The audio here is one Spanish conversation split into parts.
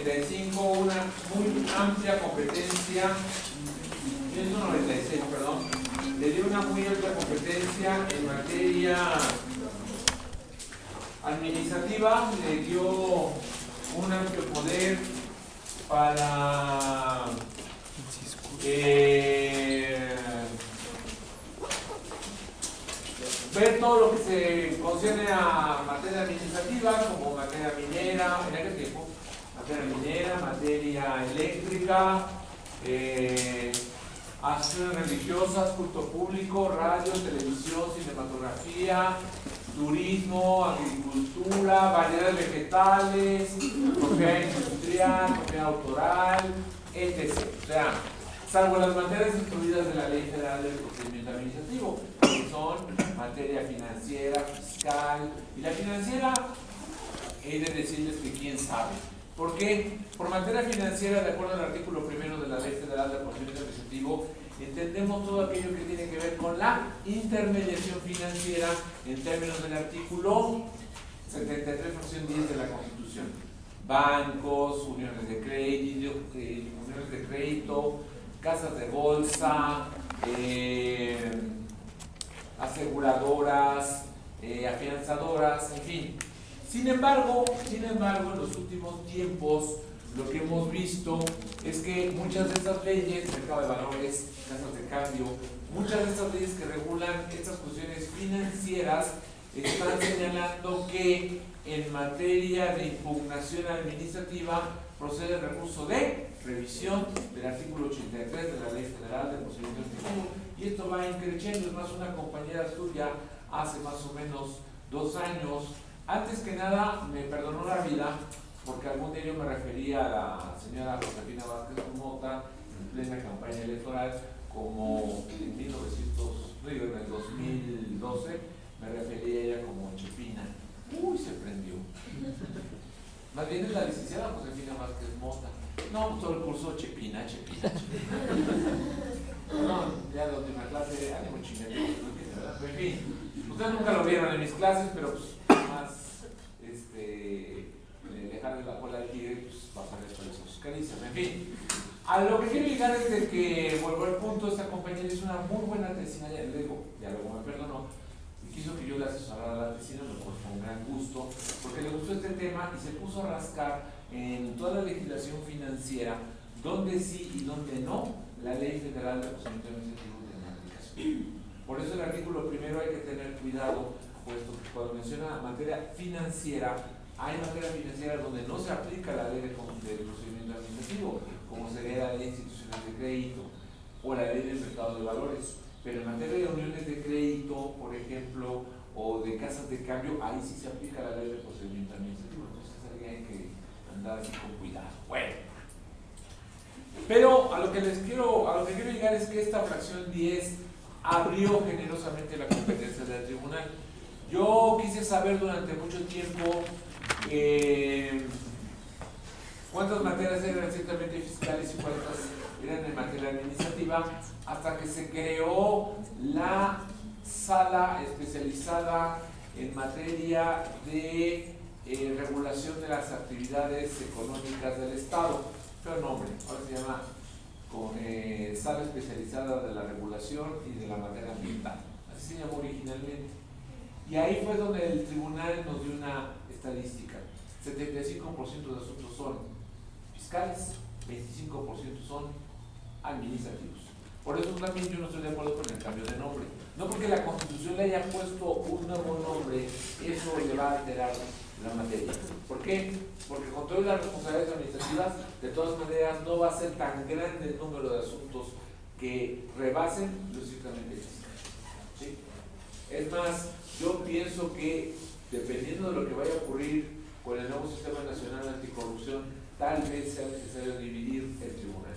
195, una muy amplia competencia, 196, perdón, le dio una muy amplia competencia en materia administrativa, le dio un amplio poder para ver todo lo que se concierne a materia administrativa, como materia minera, en aquel tiempo, materia minera, materia eléctrica, acciones religiosas, culto público, radio, televisión, cinematografía, turismo, agricultura, variedades vegetales, propiedad industrial, propiedad autoral, etc. O sea, salvo las materias incluidas de la Ley Federal del Procedimiento Administrativo, que son materia financiera, fiscal, y la financiera, he de decirles que quién sabe. ¿Por qué? Por materia financiera, de acuerdo al artículo 1 de la Ley Federal del Procedimiento Administrativo, entendemos todo aquello que tiene que ver con la intermediación financiera en términos del artículo 73, fracción 10 de la Constitución. Bancos, uniones de crédito, casas de bolsa, aseguradoras, afianzadoras, en fin. Sin embargo, en los últimos tiempos, lo que hemos visto es que muchas de estas leyes, mercado de valores, casas de cambio, muchas de estas leyes que regulan estas cuestiones financieras están señalando que en materia de impugnación administrativa procede el recurso de revisión del artículo 83 de la Ley Federal del Procedimiento Administrativo, y esto va increciendo. Es más, una compañera suya hace más o menos 2 años, antes que nada me perdonó la vida, porque algún día yo me refería a la señora Josefina Vázquez Mota en plena campaña electoral como en el 2012 me refería a ella como Chepina. Uy, se prendió. Más bien es la licenciada Josefina Vázquez Mota. No, todo el curso Chepina. No, ya la última clase, ánimo chingado, ¿verdad? En fin, ustedes nunca lo vieron en mis clases, pero pues más dejarle la cola al tigre, pues bajar esto de sus caricias. En fin, a lo que quiero llegar es de que, vuelvo al punto, esta compañera hizo una muy buena tesina, ya luego me perdonó, y quiso que yo le asesorara la tesina, lo cual fue un gran gusto, porque le gustó este tema y se puso a rascar en toda la legislación financiera, donde sí y donde no, la Ley Federal de Procedimiento Administrativo tiene aplicación. Por eso el artículo 1 hay que tener cuidado, puesto que cuando menciona materia financiera, hay materia financiera donde no se aplica la ley de procedimiento administrativo, como sería la ley institucional de crédito o la ley del mercado de valores. Pero en materia de uniones de crédito, por ejemplo, o de casas de cambio, ahí sí se aplica la ley de procedimiento administrativo. Entonces ahí hay que andar así con cuidado. Bueno, pero a lo que quiero llegar es que esta fracción 10 abrió generosamente la competencia del tribunal. Yo quise saber durante mucho tiempo cuántas materias eran ciertamente fiscales y cuántas eran en materia administrativa, hasta que se creó la sala especializada en materia de regulación de las actividades económicas del Estado. Fue el nombre, ahora se llama sala especializada de la regulación y de la materia ambiental. Así se llamó originalmente. Y ahí fue donde el tribunal nos dio una estadística. 75% de asuntos son fiscales, 25% son administrativos. Por eso también yo no estoy de acuerdo con el cambio de nombre. No porque la Constitución le haya puesto un nuevo nombre, eso le va a alterar la materia. ¿Por qué? Porque con todas las responsabilidades administrativas, de todas maneras, no va a ser tan grande el número de asuntos que rebasen lo estrictamente fiscal. ¿Sí? Es más, yo pienso que dependiendo de lo que vaya a ocurrir con el nuevo Sistema Nacional Anticorrupción, tal vez sea necesario dividir el tribunal,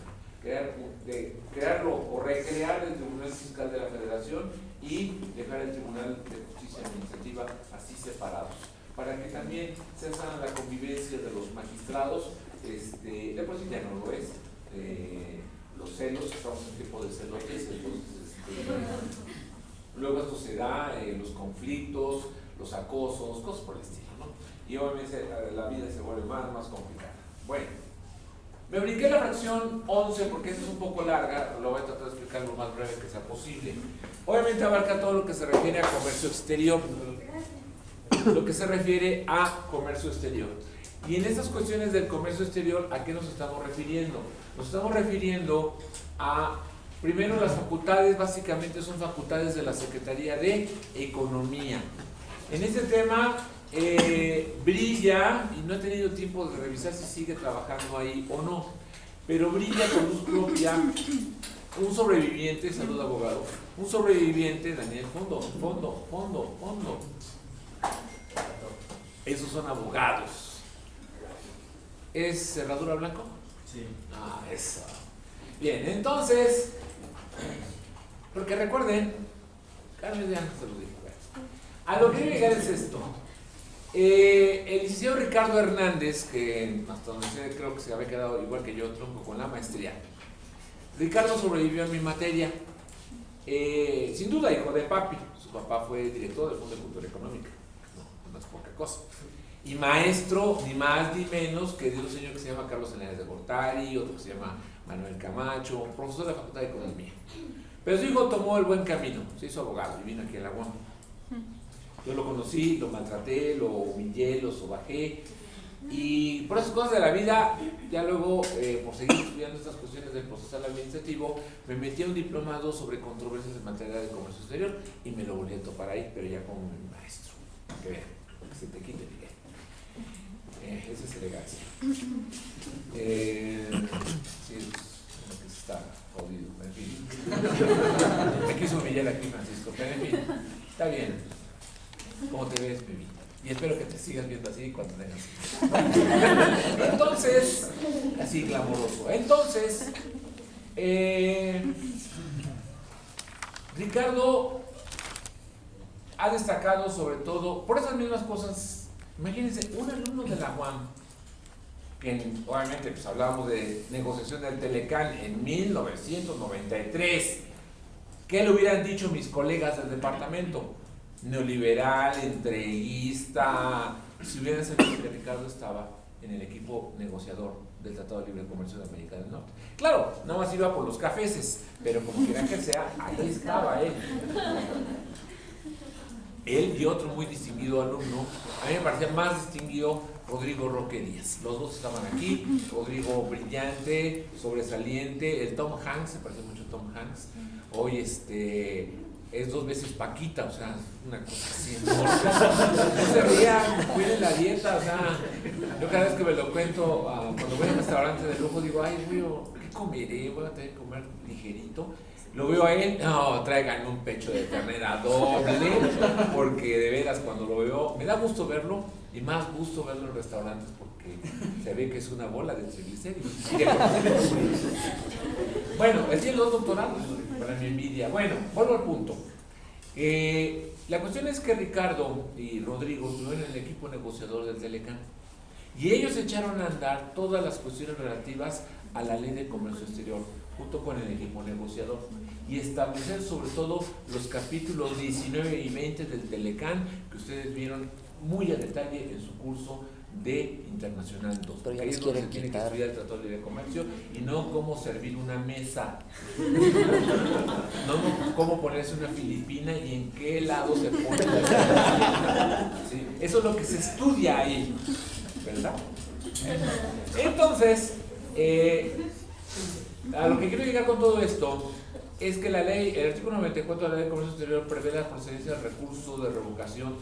crearlo o recrear el Tribunal Fiscal de la Federación y dejar el Tribunal de Justicia Administrativa así separados, para que también se haga la convivencia de los magistrados. De por sí ya no lo es, los celos, estamos en tiempo de celotes, entonces luego esto se da, los conflictos, los acosos, cosas por el estilo, ¿no? Y obviamente la vida se vuelve más complicada. Bueno, Me brinqué la fracción 11 porque esta es un poco larga, lo voy a tratar de explicar lo más breve que sea posible. Obviamente abarca todo lo que se refiere a comercio exterior. Lo que se refiere a comercio exterior. Y en estas cuestiones del comercio exterior, ¿a qué nos estamos refiriendo? Nos estamos refiriendo a, primero, las facultades, básicamente son facultades de la Secretaría de Economía. En este tema brilla, y no he tenido tiempo de revisar si sigue trabajando ahí o no, pero brilla con luz propia un sobreviviente, salud abogado, un sobreviviente, Daniel, fondo. Esos son abogados. ¿Es cerradura blanco? Sí. Ah, eso. Bien, entonces, porque recuerden, Carmen ya se lo dije. A lo que quiero llegar es esto. El licenciado Ricardo Hernández, que hasta donde sé, creo que se había quedado igual que yo, tronco con la maestría. Ricardo sobrevivió a mi materia. Sin duda, hijo de papi. Su papá fue director del Fondo de Cultura Económica. No es poca cosa. Y maestro, ni más ni menos, que de un señor que se llama Carlos Hernández de Gortari, otro que se llama Manuel Camacho, profesor de la Facultad de Economía. Pero su hijo tomó el buen camino, se hizo abogado y vino aquí a la UAM. Yo lo conocí, lo maltraté, lo humillé, lo sobajé. Y por esas cosas de la vida, ya luego, por seguir estudiando estas cuestiones del procesal administrativo, me metí a un diplomado sobre controversias en materia de comercio exterior y me lo volví a topar ahí, pero ya como mi maestro. Que vean, que se te quite, Miguel. Esa es elegancia. Sí, es que está jodido, en fin. Me quiso humillar aquí, Francisco, pero en fin, está bien. ¿Cómo te ves, baby? Y espero que te sigas viendo así cuando tengas. Entonces, así glamoroso. Entonces, Ricardo ha destacado sobre todo por esas mismas cosas. Imagínense, un alumno de la UAM, que obviamente pues hablábamos de negociación del Telecán en 1993. ¿Qué le hubieran dicho mis colegas del departamento? Neoliberal, entreguista. Si hubieran sabido que Ricardo estaba en el equipo negociador del Tratado de Libre Comercio de América del Norte. Claro, nada más iba por los cafeses, pero como quiera que sea, ahí estaba él. Él y otro muy distinguido alumno, a mí me parecía más distinguido Rodrigo Roque Díaz. Los dos estaban aquí, Rodrigo brillante, sobresaliente, el Tom Hanks, se parece mucho a Tom Hanks. Hoy es 2 veces Paquita, o sea, una cosa así enorme. No se rían, cuiden la dieta, o sea, yo cada vez que me lo cuento, cuando voy a un restaurante de lujo, digo, ay, ¿qué comeré? Voy a tener que comer ligerito. Lo veo a él, no, traigan un pecho de ternera doble, porque de veras cuando lo veo, me da gusto verlo, y más gusto verlo en restaurantes, porque se ve que es una bola de triglicéridos. Bueno, él tiene 2 doctorados, para mi envidia. Bueno, vuelvo al punto. La cuestión es que Ricardo y Rodrigo estuvieron en el equipo negociador del Telecán, y ellos echaron a andar todas las cuestiones relativas a la ley de comercio exterior, junto con el equipo negociador, y establecer sobre todo los capítulos 19 y 20 del Telecán, que ustedes vieron muy a detalle en su curso de Internacional 2. Porque ahí es donde se tiene que estudiar el Tratado de Libre Comercio y no cómo servir una mesa, no cómo ponerse una filipina y en qué lado se pone la filipina. ¿Sí? Eso es lo que se estudia ahí, ¿verdad? Entonces, a lo que quiero llegar con todo esto es que la ley, el artículo 94 de la Ley de Comercio Exterior prevé la procedencia del recurso de revocación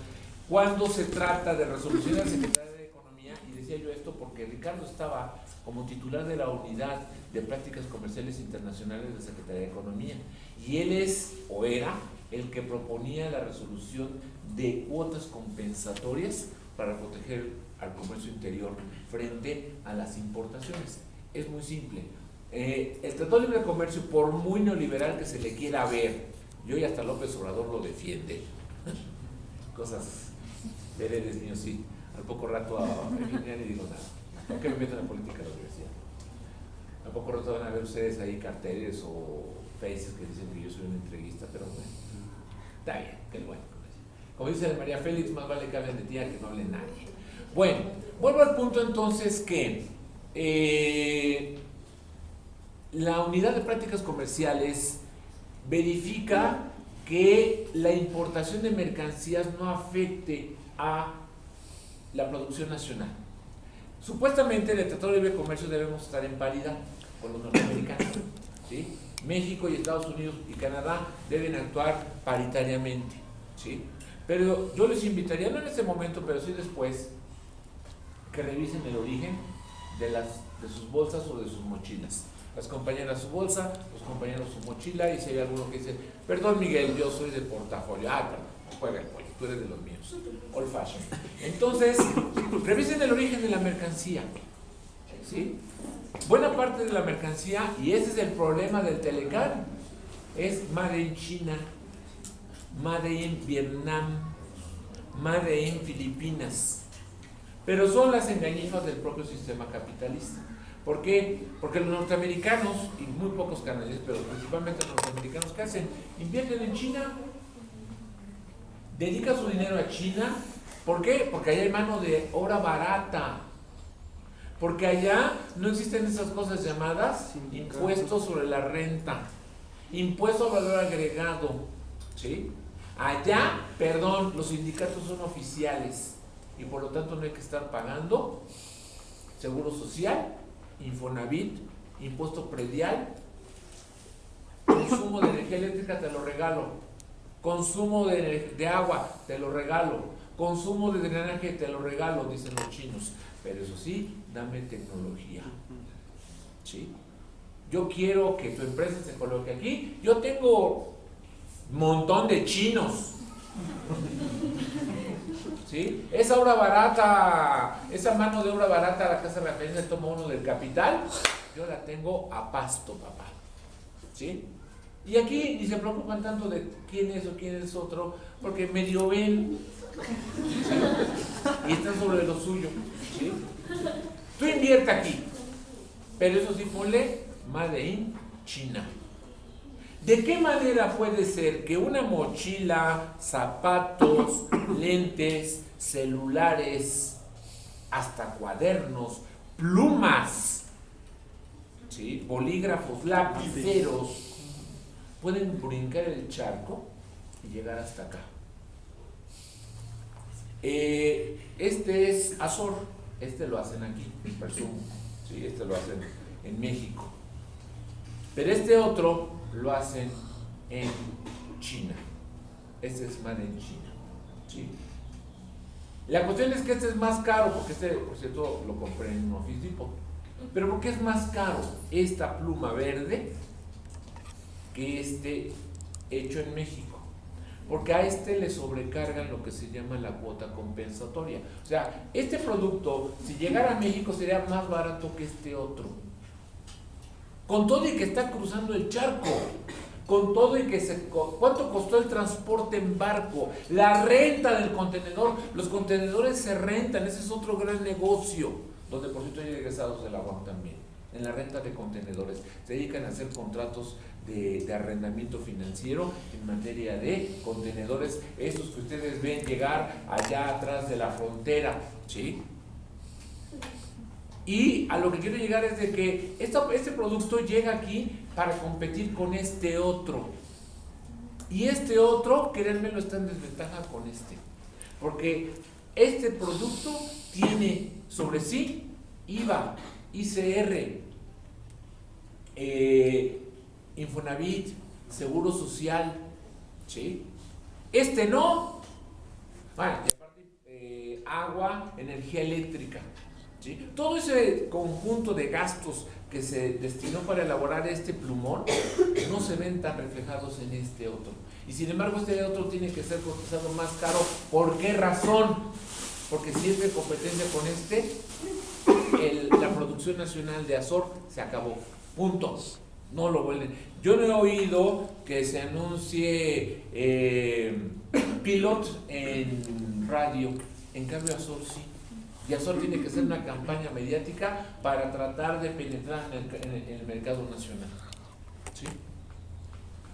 cuando se trata de resolución de la Secretaría de Economía, y decía yo esto porque Ricardo estaba como titular de la Unidad de Prácticas Comerciales Internacionales de la Secretaría de Economía, y él es, o era, el que proponía la resolución de cuotas compensatorias para proteger al comercio interior frente a las importaciones. Es muy simple. El Tratado de Libre Comercio, por muy neoliberal que se le quiera ver, y hoy hasta López Obrador lo defiende, cosas veredes míos, sí, al poco rato ya ni digo nada, aunque me meto en la política de la universidad, al poco rato van a ver ustedes ahí carteles o faces que dicen que yo soy un entreguista, pero bueno, está bien, qué bueno. Como dice María Félix, más vale que hablen de ti a que no hable nadie. Bueno, vuelvo al punto entonces que la unidad de prácticas comerciales verifica que la importación de mercancías no afecte a la producción nacional. Supuestamente en el Tratado de Libre Comercio debemos estar en paridad con los norteamericanos, ¿sí? México y Estados Unidos y Canadá deben actuar paritariamente, ¿sí? Pero yo les invitaría, no en este momento, pero sí después, que revisen el origen de sus bolsas o de sus mochilas. Las compañeras su bolsa, los compañeros su mochila, y si hay alguno que dice, perdón Miguel, yo soy de portafolio. Ah, perdón, juega el pollo, tú eres de los míos. Old fashion. Entonces, revisen el origen de la mercancía, ¿sí? Buena parte de la mercancía, y ese es el problema del Telecán, es made in China, made in Vietnam, made in Filipinas. Pero son las engañifas del propio sistema capitalista. ¿Por qué? Porque los norteamericanos, y muy pocos canadienses, pero principalmente los norteamericanos, ¿qué hacen? Invierten en China, dedican su dinero a China. ¿Por qué? Porque allá hay mano de obra barata. Porque allá no existen esas cosas llamadas impuestos sobre la renta, impuesto a valor agregado, ¿sí? Allá, perdón, los sindicatos son oficiales y por lo tanto no hay que estar pagando seguro social, Infonavit, impuesto predial, consumo de energía eléctrica te lo regalo, consumo de agua te lo regalo, consumo de drenaje te lo regalo, dicen los chinos. Pero eso sí, dame tecnología, ¿sí? Yo quiero que tu empresa se coloque aquí. Yo tengo un montón de chinos, ¿sí? Esa obra barata, esa mano de obra barata, la casa Rafael se toma uno del capital, yo la tengo a pasto, papá, ¿sí? Y aquí ni se preocupan tanto de quién es o quién es otro, porque medio ven, ¿sí? Y están sobre lo suyo, ¿sí? Tú invierte aquí, pero eso sí, ponle Made in China. ¿De qué manera puede ser que una mochila, zapatos, lentes, celulares, hasta cuadernos, plumas, ¿sí? Bolígrafos, lapiceros, pueden brincar el charco y llegar hasta acá? Este es Azor, este lo hacen aquí, presumo, ¿sí? Este lo hacen en México, pero este otro lo hacen en China. Este es Made in China, ¿sí? La cuestión es que este es más caro, porque este, por cierto, lo compré en un Office Depot. Pero ¿por qué es más caro esta pluma verde que este hecho en México? Porque a este le sobrecargan lo que se llama la cuota compensatoria. O sea, este producto, si llegara a México, sería más barato que este otro. Con todo y que está cruzando el charco, con todo y que ¿cuánto costó el transporte en barco? La renta del contenedor, los contenedores se rentan, ese es otro gran negocio, donde por cierto hay egresados de la UAM también, en la renta de contenedores, se dedican a hacer contratos de arrendamiento financiero en materia de contenedores, estos que ustedes ven llegar allá atrás de la frontera, ¿sí? Y a lo que quiero llegar es de que este producto llega aquí para competir con este otro. Y este otro, créanme, está en desventaja con este. Porque este producto tiene sobre sí IVA, ICR, Infonavit, Seguro Social, ¿sí? Este no. Bueno, y aparte, agua, energía eléctrica, ¿sí? Todo ese conjunto de gastos que se destinó para elaborar este plumón no se ven tan reflejados en este otro. Y sin embargo, este otro tiene que ser cotizado más caro. ¿Por qué razón? Porque si es de competencia con este, la producción nacional de Azor se acabó. Punto. No lo vuelven. Yo no he oído que se anuncie Pilot en radio. En cambio, Azor sí. Y Azor tiene que hacer una campaña mediática para tratar de penetrar en el mercado nacional, ¿sí?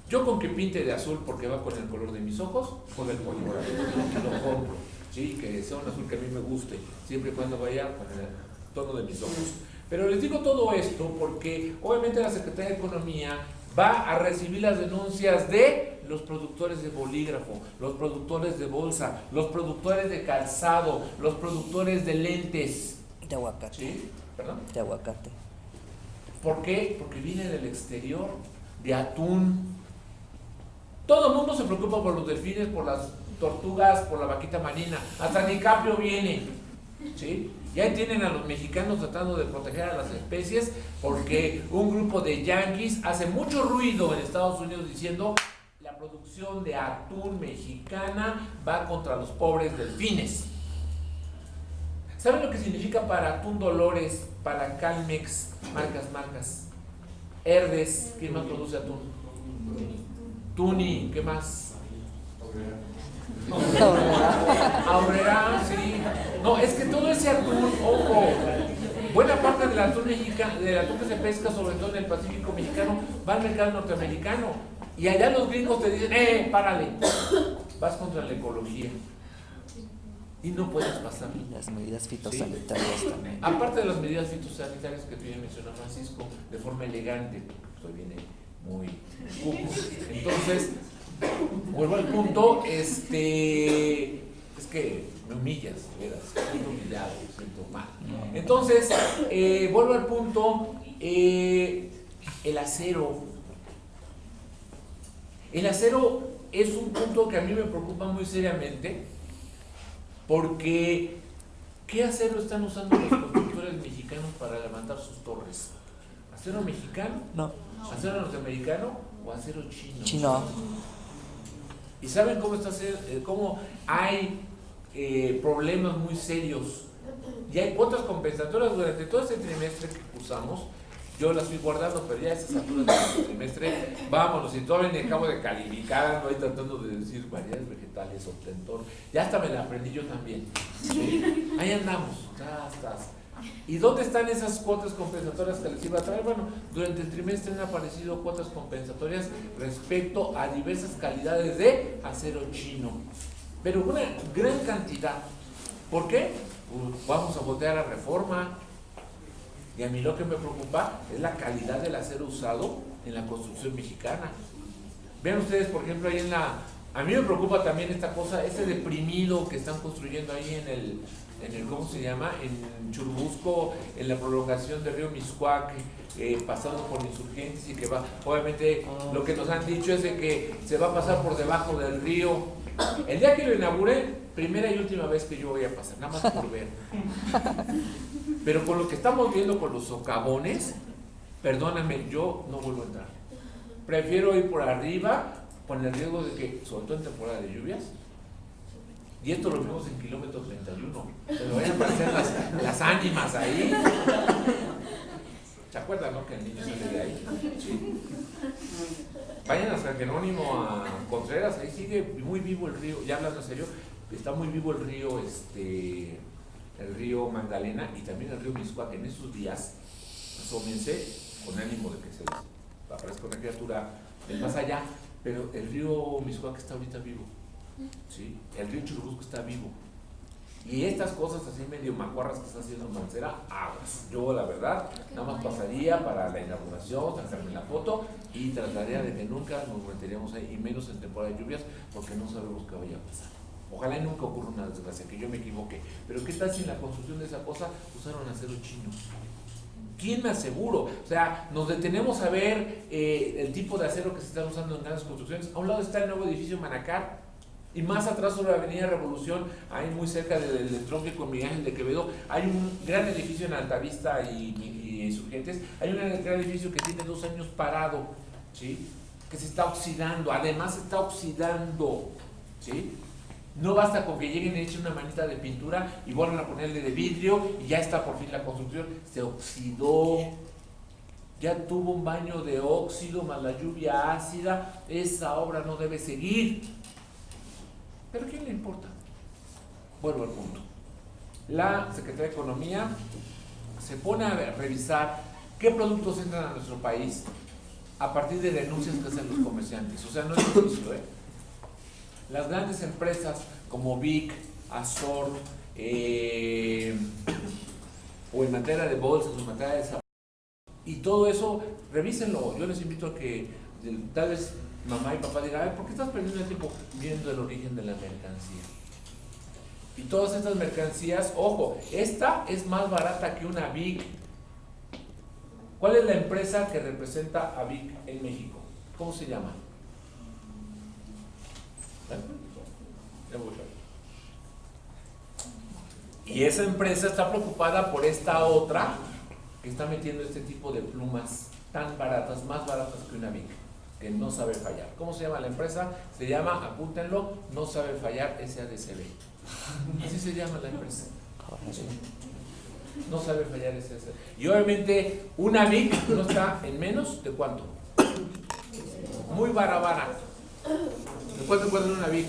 Yo con que pinte de azul porque va con el color de mis ojos, con el pollo lo compro, ¿sí? Que sea un azul que a mí me guste, siempre y cuando vaya con el tono de mis ojos. Pero les digo todo esto porque obviamente la Secretaría de Economía va a recibir las denuncias de los productores de bolígrafo, los productores de bolsa, los productores de calzado, los productores de lentes. De aguacate. ¿Sí? ¿Perdón? De aguacate. ¿Por qué? Porque viene del exterior, de atún. Todo el mundo se preocupa por los delfines, por las tortugas, por la vaquita marina. Hasta DiCaprio viene. ¿Sí? Y ahí tienen a los mexicanos tratando de proteger a las especies porque un grupo de yanquis hace mucho ruido en Estados Unidos diciendo la producción de atún mexicana va contra los pobres delfines. ¿Saben lo que significa para Atún Dolores, para Calmex, marcas? Herdes, ¿quién más produce atún? Tuni, ¿qué más? Aurrera, sí. No, es que todo ese atún, ojo, buena parte del atún mexicano, del atún que se pesca, sobre todo en el Pacífico mexicano, va al mercado norteamericano. Y allá los gringos te dicen, párale, vas contra la ecología. Y no puedes pasar. Las medidas fitosanitarias ¿sí? También. Aparte de las medidas fitosanitarias que tú ya mencionó, Francisco, de forma elegante, hoy viene muy cuco. Entonces, vuelvo al punto, es que me humillas, ¿verdad? Siento humillado, siento mal. Entonces, vuelvo al punto, el acero. El acero es un punto que a mí me preocupa muy seriamente, porque ¿qué acero están usando los constructores mexicanos para levantar sus torres? ¿Acero mexicano? No. ¿Acero norteamericano o acero chino? Chino. ¿Y saben cómo hay problemas muy serios? Y hay cuotas compensatorias durante todo este trimestre que usamos. Yo las fui guardando, pero ya a esas alturas del trimestre, vámonos, y todavía me acabo de calificar, no estoy tratando de decir variedades vegetales o tentor, ya hasta me la aprendí yo también. ¿Sí? Ahí andamos, ya estás. ¿Y dónde están esas cuotas compensatorias que les iba a traer? Bueno, durante el trimestre han aparecido cuotas compensatorias respecto a diversas calidades de acero chino, pero una gran cantidad. ¿Por qué? Pues vamos a voltear a Reforma. Y a mí lo que me preocupa es la calidad del acero usado en la construcción mexicana. Vean ustedes, por ejemplo, ahí a mí me preocupa también esta cosa, ese deprimido que están construyendo ahí en el ¿cómo se llama? En Churubusco, en la prolongación del río Mixcoac, pasando por Insurgentes y que va, obviamente lo que nos han dicho es de que se va a pasar por debajo del río. El día que lo inauguré, primera y última vez que yo voy a pasar, nada más por ver. Pero con lo que estamos viendo con los socavones, perdóname, yo no vuelvo a entrar. Prefiero ir por arriba, con el riesgo de que, sobre todo en temporada de lluvias, y esto lo vimos en kilómetro 31, se me vayan a aparecer las ánimas ahí. ¿Se acuerdan, no? Que el niño sale de ahí. Sí. Vayan a San Jerónimo, a Contreras, ahí sigue muy vivo el río, ya hablando en serio, está muy vivo el río, el río Magdalena y también el río Mixcoac. En esos días, asómense con ánimo de que se les aparezca una criatura del más allá, pero el río Mixcoac está ahorita vivo, ¿sí? El río Churubusco está vivo. Y estas cosas así medio macuarras que está haciendo Mancera, aguas. Yo la verdad, nada más pasaría para la inauguración, sacarme la foto y trataría de que nunca nos meteríamos ahí, y menos en temporada de lluvias, porque no sabemos qué vaya a pasar. Ojalá y nunca ocurra una desgracia, que yo me equivoque. Pero ¿qué tal si en la construcción de esa cosa usaron acero chino? ¿Quién me aseguro? O sea, nos detenemos a ver el tipo de acero que se están usando en grandes construcciones. A un lado está el nuevo edificio Manacar, y más atrás sobre la avenida Revolución, ahí muy cerca del tronque con Miguel Ángel de Quevedo, hay un gran edificio en Altavista y Insurgentes. Hay un gran edificio que tiene 2 años parado, ¿sí? Que se está oxidando, además se está oxidando, ¿sí? No basta con que lleguen y echen una manita de pintura y vuelvan a ponerle de vidrio y ya está por fin la construcción. Se oxidó, ya tuvo un baño de óxido más la lluvia ácida. Esa obra no debe seguir. ¿Pero a quién le importa? Vuelvo al punto. La Secretaría de Economía se pone a revisar qué productos entran a nuestro país a partir de denuncias que hacen los comerciantes. O sea, no es juicio, Las grandes empresas como Vic, Azor, o en materia de bolsas, o en materia de zapatos. Y todo eso, revísenlo. Yo les invito a que tal vez mamá y papá digan, a ver, ¿por qué estás perdiendo el tiempo viendo el origen de la mercancía? Y todas estas mercancías, ojo, esta es más barata que una Vic. ¿Cuál es la empresa que representa a Vic en México? ¿Cómo se llama? Y esa empresa está preocupada por esta otra que está metiendo este tipo de plumas tan baratas, más baratas que una Vic, que no sabe fallar. ¿Cómo se llama la empresa? Se llama, apúntenlo, No Sabe Fallar SADCB. Así se llama la empresa. No sabe fallar SADCB. Y obviamente una Vic no está en menos de ¿cuánto? Muy barabara. ¿De cuánto cuesta una Vic?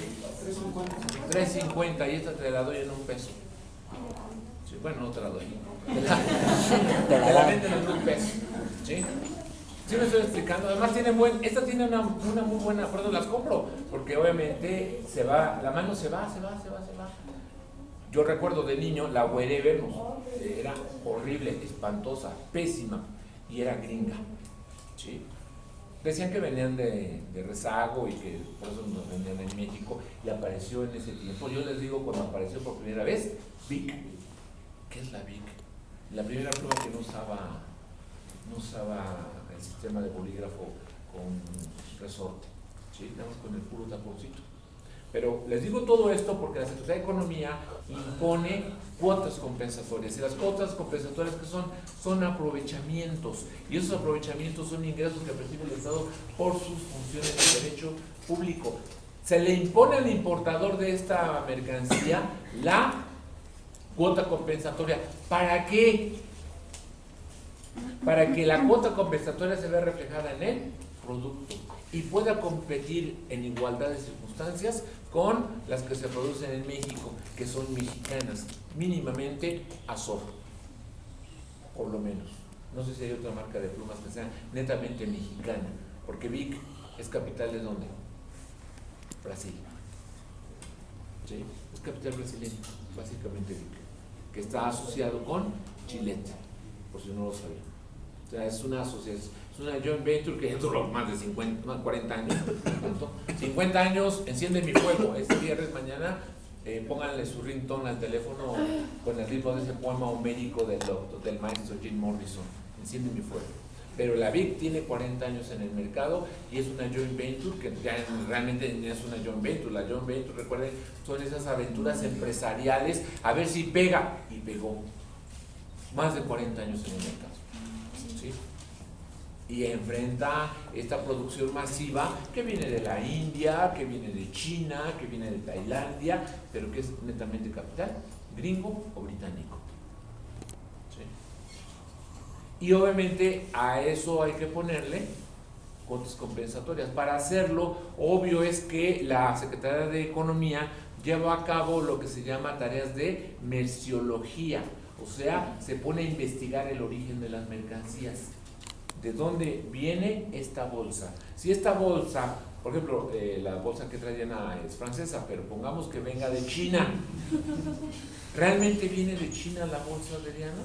3.50 y esta te la doy en $1. Sí, bueno, no te la doy. Te la venden en $1. ¿Sí? ¿Sí me estoy explicando? Además esta tiene una muy buena, por eso las compro, porque obviamente se va, la mano se va. Yo recuerdo de niño, la Wherever era horrible, espantosa, pésima, y era gringa. ¿Sí? Decían que venían de rezago y que por eso nos vendían en México, y apareció en ese tiempo. Yo les digo, cuando apareció por primera vez, Vic. ¿Qué es la Vic? La primera pluma que no usaba el sistema de bolígrafo con resorte, ¿sí? Nada más con el puro taponcito. Pero les digo todo esto porque la Secretaría de Economía impone cuotas compensatorias, y las cuotas compensatorias que son aprovechamientos, y esos aprovechamientos son ingresos que percibe el Estado por sus funciones de derecho público. Se le impone al importador de esta mercancía la cuota compensatoria. ¿Para qué? Para que la cuota compensatoria se vea reflejada en el producto y pueda competir en igualdad de circunstancias con las que se producen en México, que son mexicanas, mínimamente Azor, por lo menos. No sé si hay otra marca de plumas que sea netamente mexicana, porque Vic es capital ¿de dónde? Brasil. ¿Sí? Es capital brasileño, básicamente Vic, que está asociado con Gillette, por si no lo sabía. O sea, es una asociación, es una joint venture que duró más de 40 años. 50 años, enciende mi fuego. Este viernes mañana, pónganle su ringtone al teléfono con el ritmo de ese poema homérico del maestro Jim Morrison, Enciende mi fuego. Pero la Vic tiene 40 años en el mercado y es una joint venture que ya realmente es una joint venture. La joint venture, recuerden, son esas aventuras empresariales a ver si pega, y pegó. Más de 40 años en el mercado. ¿Sí? Y enfrenta esta producción masiva que viene de la India, que viene de China, que viene de Tailandia, pero que es netamente capital gringo o británico. ¿Sí? Y obviamente a eso hay que ponerle cuotas compensatorias. Para hacerlo, obvio es que la Secretaría de Economía lleva a cabo lo que se llama tareas de merciología, o sea, se pone a investigar el origen de las mercancías. ¿De dónde viene esta bolsa? Si esta bolsa, por ejemplo, la bolsa que trae Diana es francesa, pero pongamos que venga de China. ¿Realmente viene de China la bolsa de Diana?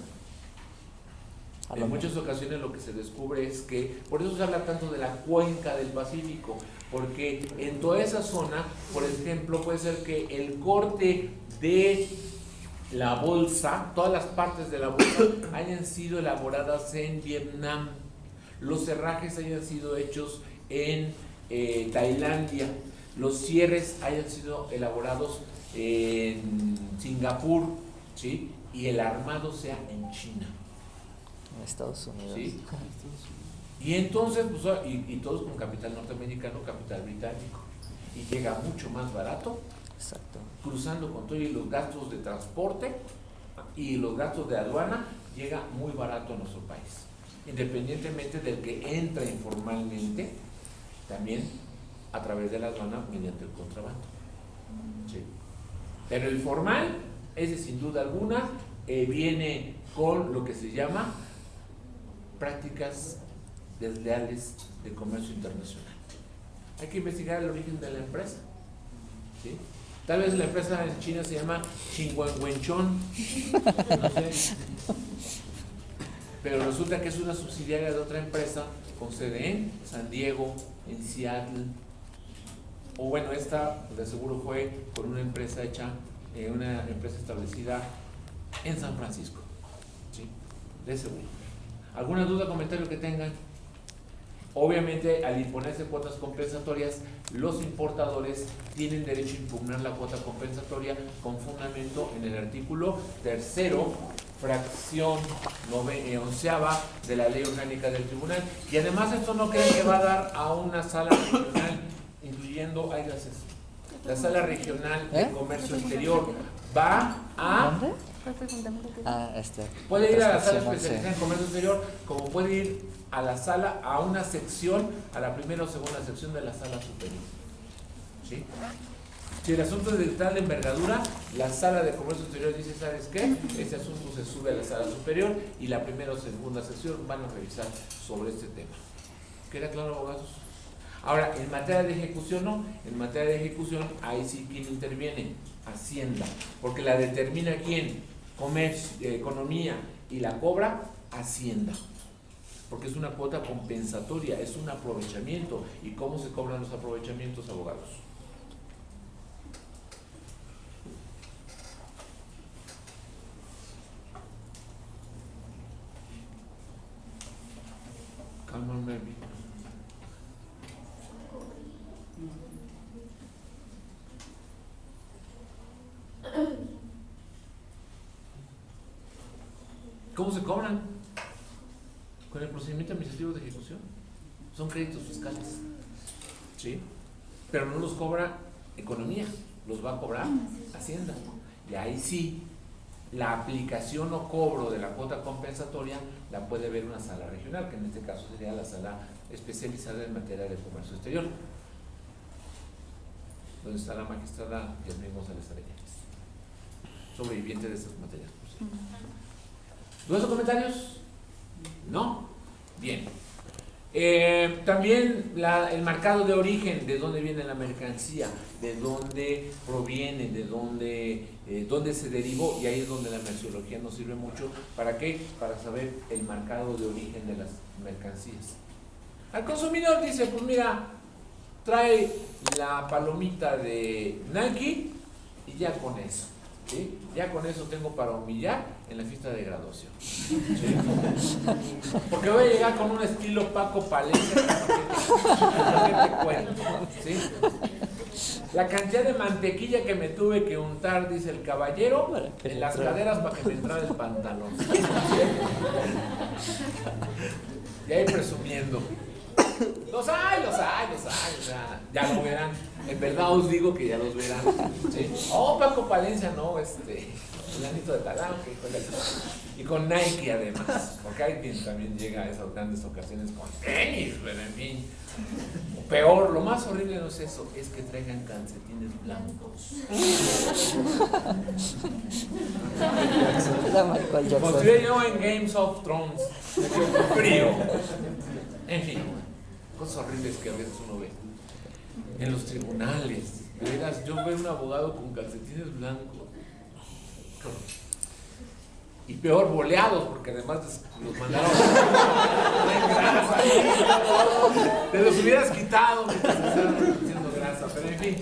En muchas ocasiones lo que se descubre es que, por eso se habla tanto de la cuenca del Pacífico, porque en toda esa zona, por ejemplo, puede ser que el corte de la bolsa, todas las partes de la bolsa hayan sido elaboradas en Vietnam, los cerrajes hayan sido hechos en Tailandia, los cierres hayan sido elaborados en Singapur, ¿sí? Y el armado sea en China. En Estados Unidos. ¿Sí? Y entonces, pues, y todos con capital norteamericano, capital británico, y llega mucho más barato. Exacto. Cruzando con todos los gastos de transporte y los gastos de aduana, llega muy barato a nuestro país, independientemente del que entra informalmente, también a través de la aduana mediante el contrabando. ¿Sí? Pero el formal, ese sin duda alguna, viene con lo que se llama prácticas desleales de comercio internacional. Hay que investigar el origen de la empresa. ¿Sí? Tal vez la empresa en China se llama Xinguangwenchon, no sé, pero resulta que es una subsidiaria de otra empresa con sede en San Diego, en Seattle, o bueno, esta de seguro fue por una empresa una empresa establecida en San Francisco, ¿sí? De seguro. ¿Alguna duda, comentario que tengan? Obviamente, al imponerse cuotas compensatorias, los importadores tienen derecho a impugnar la cuota compensatoria con fundamento en el artículo 3º, fracción 11ª de la Ley Orgánica del Tribunal. Y además esto no creen que va a dar a una sala regional, incluyendo, ay, gracias, la sala regional de comercio exterior, va a... ¿Dónde? Puede ir a la sala especializada en comercio exterior, como puede ir a la sala, a una sección, a la primera o segunda sección de la sala superior. ¿Sí? Si el asunto es de tal envergadura, la sala de comercio exterior dice, ¿sabes qué? Este asunto se sube a la sala superior y la primera o segunda sección van a revisar sobre este tema. ¿Queda claro, abogados? Ahora, en materia de ejecución, no. En materia de ejecución, ahí sí, ¿quién interviene? Hacienda. Porque la determina ¿quién? Comercio, economía, y la cobra Hacienda. Porque es una cuota compensatoria, es un aprovechamiento. ¿Y cómo se cobran los aprovechamientos, abogados? Calma, Melvin. ¿Cómo se cobran? Con el procedimiento administrativo de ejecución. Son créditos fiscales, ¿sí? Pero no los cobra economía, los va a cobrar Hacienda. Y ahí sí, la aplicación o cobro de la cuota compensatoria la puede ver una sala regional, que en este caso sería la sala especializada en materia de comercio exterior, donde está la magistrada Yasmín González Arellanes, sobreviviente de estas materias. ¿Dudas o comentarios? ¿No? Bien. También el marcado de origen, de dónde viene la mercancía, de dónde proviene, de dónde se derivó, y ahí es donde la merciología nos sirve mucho. ¿Para qué? Para saber el marcado de origen de las mercancías. Al consumidor dice, pues mira, trae la palomita de Nike y ya con eso, ¿sí? Ya con eso tengo para humillar en la fiesta de graduación, ¿sí? Porque voy a llegar con un estilo Paco Palencia, ¿qué te cuento? ¿Sí? La cantidad de mantequilla que me tuve que untar, dice el caballero, en las caderas para que me entrara el pantalón. Y ahí presumiendo. Los hay, o sea, ya lo verán. En verdad os digo que ya los verán, ¿sí? Oh, Paco Palencia, no, el anito de Talanque, y con Nike además, porque hay quien también llega a esas grandes ocasiones con tenis, pero en fin. Peor, lo más horrible no es eso, es que traigan calcetines blancos. Como estuve yo en Games of Thrones, frío. En fin, cosas horribles que a veces uno ve en los tribunales. De veras, yo veo un abogado con calcetines blancos. Y peor, boleados, porque además los mandaron. Te los hubieras quitado mientras estaban haciendo grasa, pero en fin.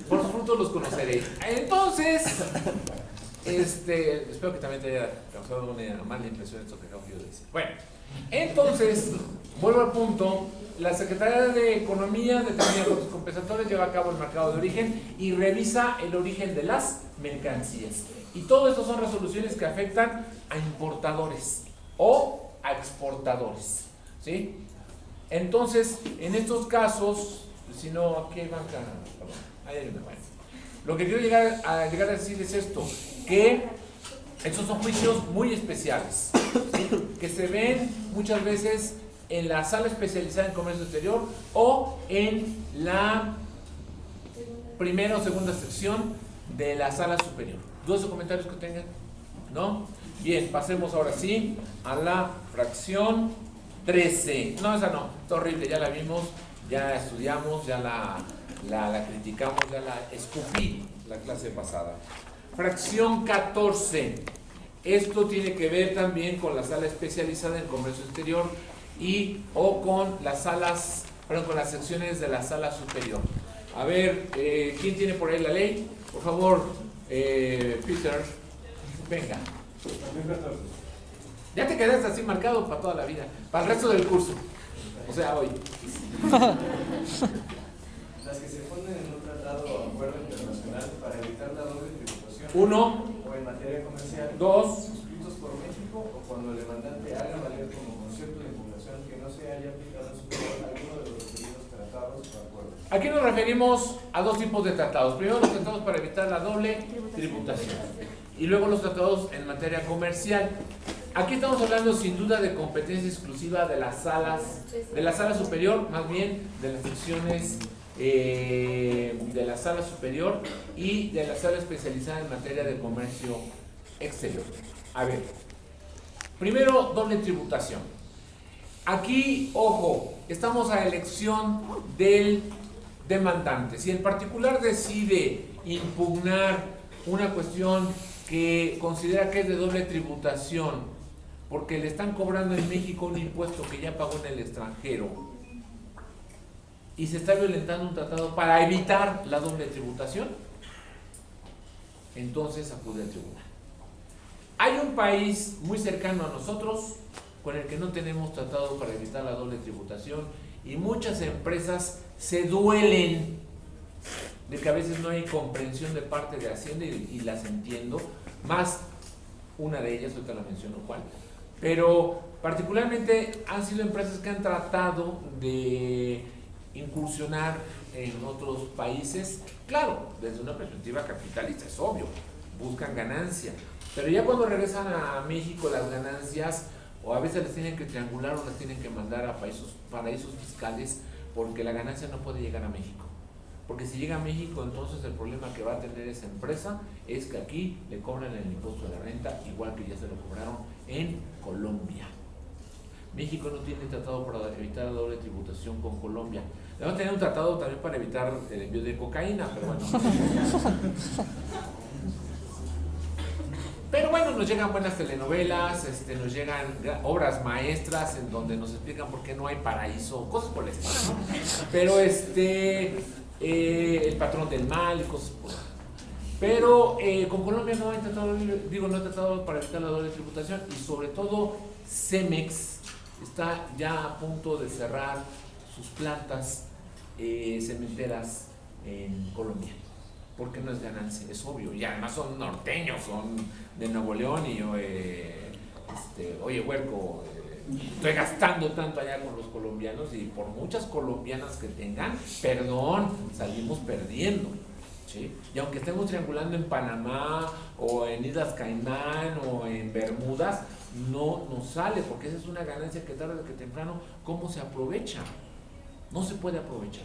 Por sus frutos los conoceréis. Entonces, espero que también te haya causado una mala impresión esto que acabo yo de decir. Bueno, entonces, vuelvo al punto. La Secretaría de Economía determina cuotas compensatorias, lleva a cabo el marcado de origen y revisa el origen de las mercancías. Y todo esto son resoluciones que afectan a importadores o a exportadores, ¿sí? Entonces, en estos casos, si no, aquí hay banca, ahí hay una banca. Lo que quiero llegar a decir es esto, que estos son juicios muy especiales, ¿sí? Que se ven muchas veces en la sala especializada en comercio exterior o en la primera o segunda sección de la sala superior. ¿Dudas o comentarios que tengan? ¿No? Bien, pasemos ahora sí a la fracción 13. No, esa no, está horrible, ya la vimos, ya estudiamos, ya la criticamos, ya la escupí la clase pasada. Fracción 14. Esto tiene que ver también con la sala especializada en comercio exterior o con las salas, perdón, con las secciones de la sala superior. A ver, ¿quién tiene por ahí la ley? Por favor, Peter, venga. Ya te quedaste así marcado para toda la vida, para el resto del curso. O sea, hoy. Las que se ponen en un tratado o acuerdo internacional para evitar la doble tributación. 1. O en materia comercial. 2. Suscritos por México o cuando el demandante haga valer como concepto de impugnación que no se haya aplicado en su favor alguno de los referidos tratados o acuerdos. Aquí nos referimos a dos tipos de tratados. Primero, los tratados para evitar la doble tributación. Y luego los tratados en materia comercial. Aquí estamos hablando sin duda de competencia exclusiva de las salas, de la sala superior, más bien de las secciones de la sala superior y de la sala especializada en materia de comercio exterior. A ver, primero, doble tributación. Aquí, ojo, estamos a elección del demandante. Si el particular decide impugnar una cuestión que considera que es de doble tributación porque le están cobrando en México un impuesto que ya pagó en el extranjero y se está violentando un tratado para evitar la doble tributación, entonces acude al tribunal. Hay un país muy cercano a nosotros con el que no tenemos tratado para evitar la doble tributación y muchas empresas se duelen de que a veces no hay comprensión de parte de Hacienda y las entiendo, más una de ellas, ahorita la menciono cuál, pero particularmente han sido empresas que han tratado de incursionar en otros países, claro, desde una perspectiva capitalista, es obvio, buscan ganancia, pero ya cuando regresan a México las ganancias, o a veces les tienen que triangular o las tienen que mandar a paraísos fiscales, porque la ganancia no puede llegar a México. Porque si llega a México, entonces el problema que va a tener esa empresa es que aquí le cobran el impuesto de la renta, igual que ya se lo cobraron en Colombia. México no tiene tratado para evitar la doble tributación con Colombia. Debemos tener un tratado también para evitar el envío de cocaína, pero bueno. Pero bueno, nos llegan buenas telenovelas, nos llegan obras maestras en donde nos explican por qué no hay paraíso, cosas por el estilo, ¿no? Pero El patrón del mal y cosas por ahí. Pero con Colombia no hay tratado, no hay tratado para evitar la doble tributación y sobre todo Cemex está ya a punto de cerrar sus plantas cementeras en Colombia. Porque no es ganancia, es obvio, y además son norteños, son de Nuevo León y oye Huerco, estoy gastando tanto allá con los colombianos y por muchas colombianas que tengan, perdón, salimos perdiendo, ¿sí? Y aunque estemos triangulando en Panamá o en Islas Caimán o en Bermudas, no nos sale porque esa es una ganancia que tarde que temprano, ¿cómo se aprovecha? No se puede aprovechar.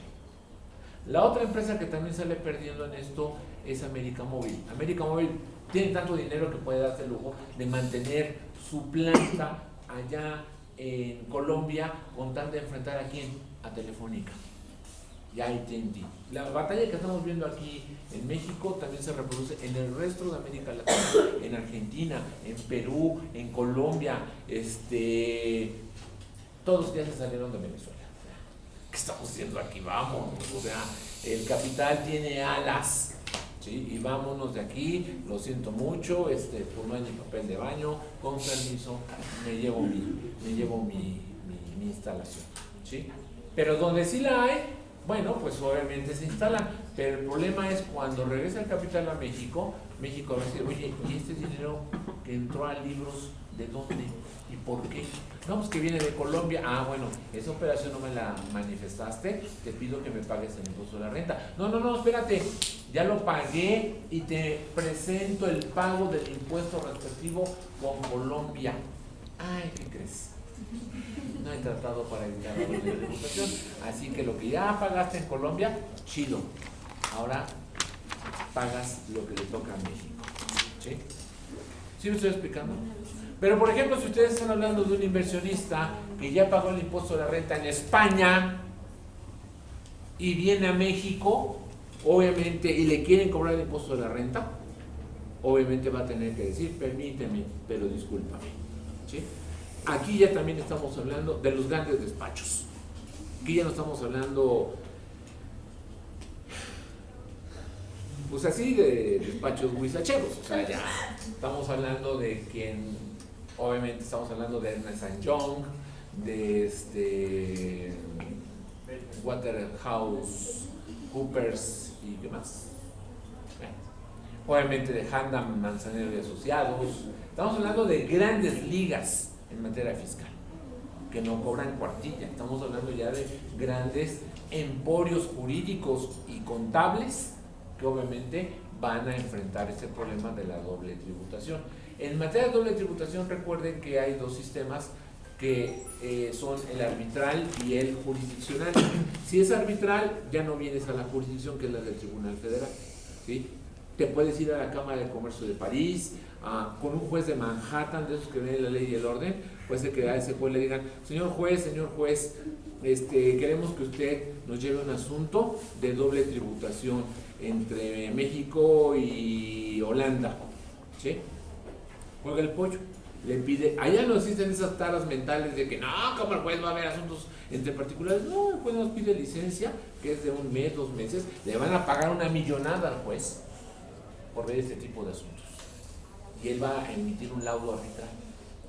La otra empresa que también sale perdiendo en esto es América Móvil. América Móvil tiene tanto dinero que puede darse el lujo de mantener su planta allá en Colombia con tal de enfrentar a quién, a Telefónica y a AT&T. La batalla que estamos viendo aquí en México también se reproduce en el resto de América Latina, en Argentina, en Perú, en Colombia, todos ya se salieron de Venezuela. ¿Qué estamos haciendo aquí? Vamos, o sea, el capital tiene alas, ¿sí? Y vámonos de aquí, lo siento mucho, pues no hay ni papel de baño, con permiso, me llevo mi instalación, ¿sí? Pero donde sí la hay, bueno, pues obviamente se instalan, pero el problema es cuando regresa el capital a México, México va a decir, oye, ¿y este dinero que entró a libros, de dónde? ¿Y por qué? No, pues que viene de Colombia. Ah, bueno, esa operación no me la manifestaste, te pido que me pagues el impuesto de la renta. No, espérate, ya lo pagué y te presento el pago del impuesto respectivo con Colombia. Ay, ¿qué crees? No hay tratado para evitar la doble tributación, así que lo que ya pagaste en Colombia, chido. Ahora pagas lo que le toca a México. ¿Sí? ¿Sí me estoy explicando? Pero por ejemplo, si ustedes están hablando de un inversionista que ya pagó el impuesto de la renta en España y viene a México, obviamente, y le quieren cobrar el impuesto de la renta, obviamente va a tener que decir, permíteme, pero discúlpame, ¿sí? Aquí ya también estamos hablando de los grandes despachos. Aquí ya no estamos hablando, pues así, de despachos huizacheros. O sea, ya estamos hablando de quien, obviamente estamos hablando de Ernst & Young, de Waterhouse Coopers y qué más. Obviamente de Handam, Manzanero y Asociados. Estamos hablando de grandes ligas en materia fiscal, que no cobran cuartilla. Estamos hablando ya de grandes emporios jurídicos y contables que obviamente van a enfrentar este problema de la doble tributación. En materia de doble tributación, recuerden que hay dos sistemas que son el arbitral y el jurisdiccional. Si es arbitral, ya no vienes a la jurisdicción, que es la del Tribunal Federal, ¿sí? Te puedes ir a la Cámara de Comercio de París, con un juez de Manhattan, de esos que ven la ley y el orden. Puede ser que a ese juez le digan, señor juez, queremos que usted nos lleve un asunto de doble tributación entre México y Holanda, ¿sí? Juega el pollo, le pide, allá no existen esas taras mentales de que no, como el juez va a ver asuntos entre particulares. No, el juez nos pide licencia, que es de 1 mes, 2 meses, le van a pagar una millonada al juez por ver este tipo de asuntos, y él va a emitir un laudo arbitral,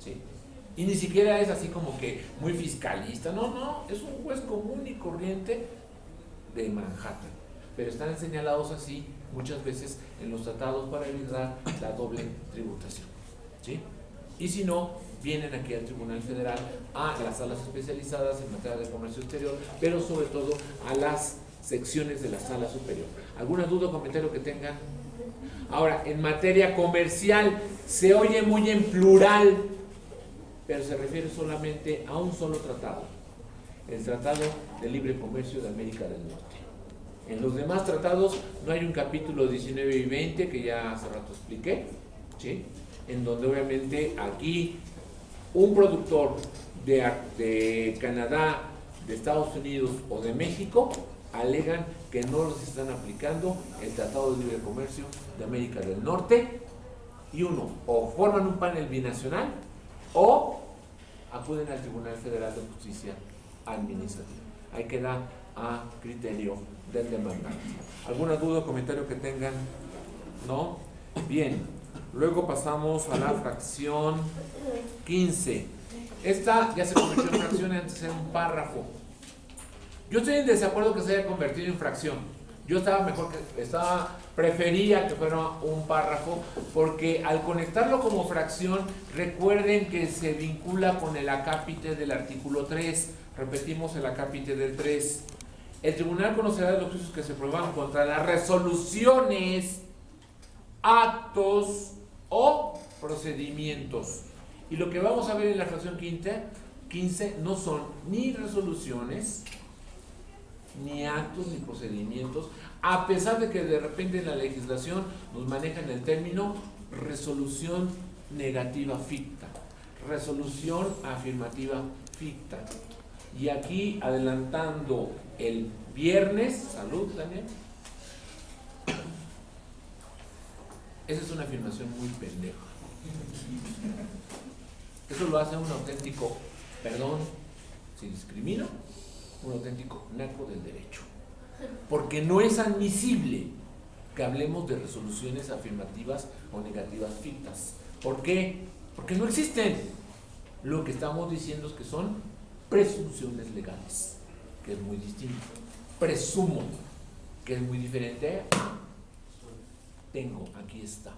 ¿sí? Y ni siquiera es así como que muy fiscalista, no, es un juez común y corriente de Manhattan, pero están señalados así muchas veces en los tratados para evitar la doble tributación, ¿sí? Y si no, vienen aquí al Tribunal Federal, a las salas especializadas en materia de comercio exterior, pero sobre todo a las secciones de la sala superior. ¿Alguna duda o comentario que tengan? Ahora, en materia comercial, se oye muy en plural, pero se refiere solamente a un solo tratado, el Tratado de Libre Comercio de América del Norte. En los demás tratados no hay un capítulo 19 y 20, que ya hace rato expliqué, ¿sí? En donde obviamente aquí un productor de Canadá, de Estados Unidos o de México alegan que no los están aplicando el Tratado de Libre Comercio de América del Norte, y uno, o forman un panel binacional o acuden al Tribunal Federal de Justicia Administrativa. Ahí queda a criterio del demandante. ¿Alguna duda o comentario que tengan? ¿No? Bien, luego pasamos a la fracción 15. Esta ya se convirtió en fracción antes de ser un párrafo. Yo estoy en desacuerdo que se haya convertido en fracción. Yo prefería que fuera un párrafo, porque al conectarlo como fracción, recuerden que se vincula con el acápite del artículo 3. Repetimos el acápite del 3. El tribunal conocerá de los juicios que se prueban contra las resoluciones, actos o procedimientos. Y lo que vamos a ver en la fracción 15 no son ni resoluciones, ni actos, ni procedimientos, a pesar de que de repente en la legislación nos manejan el término resolución negativa ficta, resolución afirmativa ficta. Y aquí, adelantando el viernes, salud, Daniel, esa es una afirmación muy pendeja. Eso lo hace un auténtico, perdón si discrimino, un auténtico naco del derecho, porque no es admisible que hablemos de resoluciones afirmativas o negativas fictas. ¿Por qué? Porque no existen. Lo que estamos diciendo es que son presunciones legales, que es muy distinto. Presumo, que es muy diferente. Tengo, aquí está.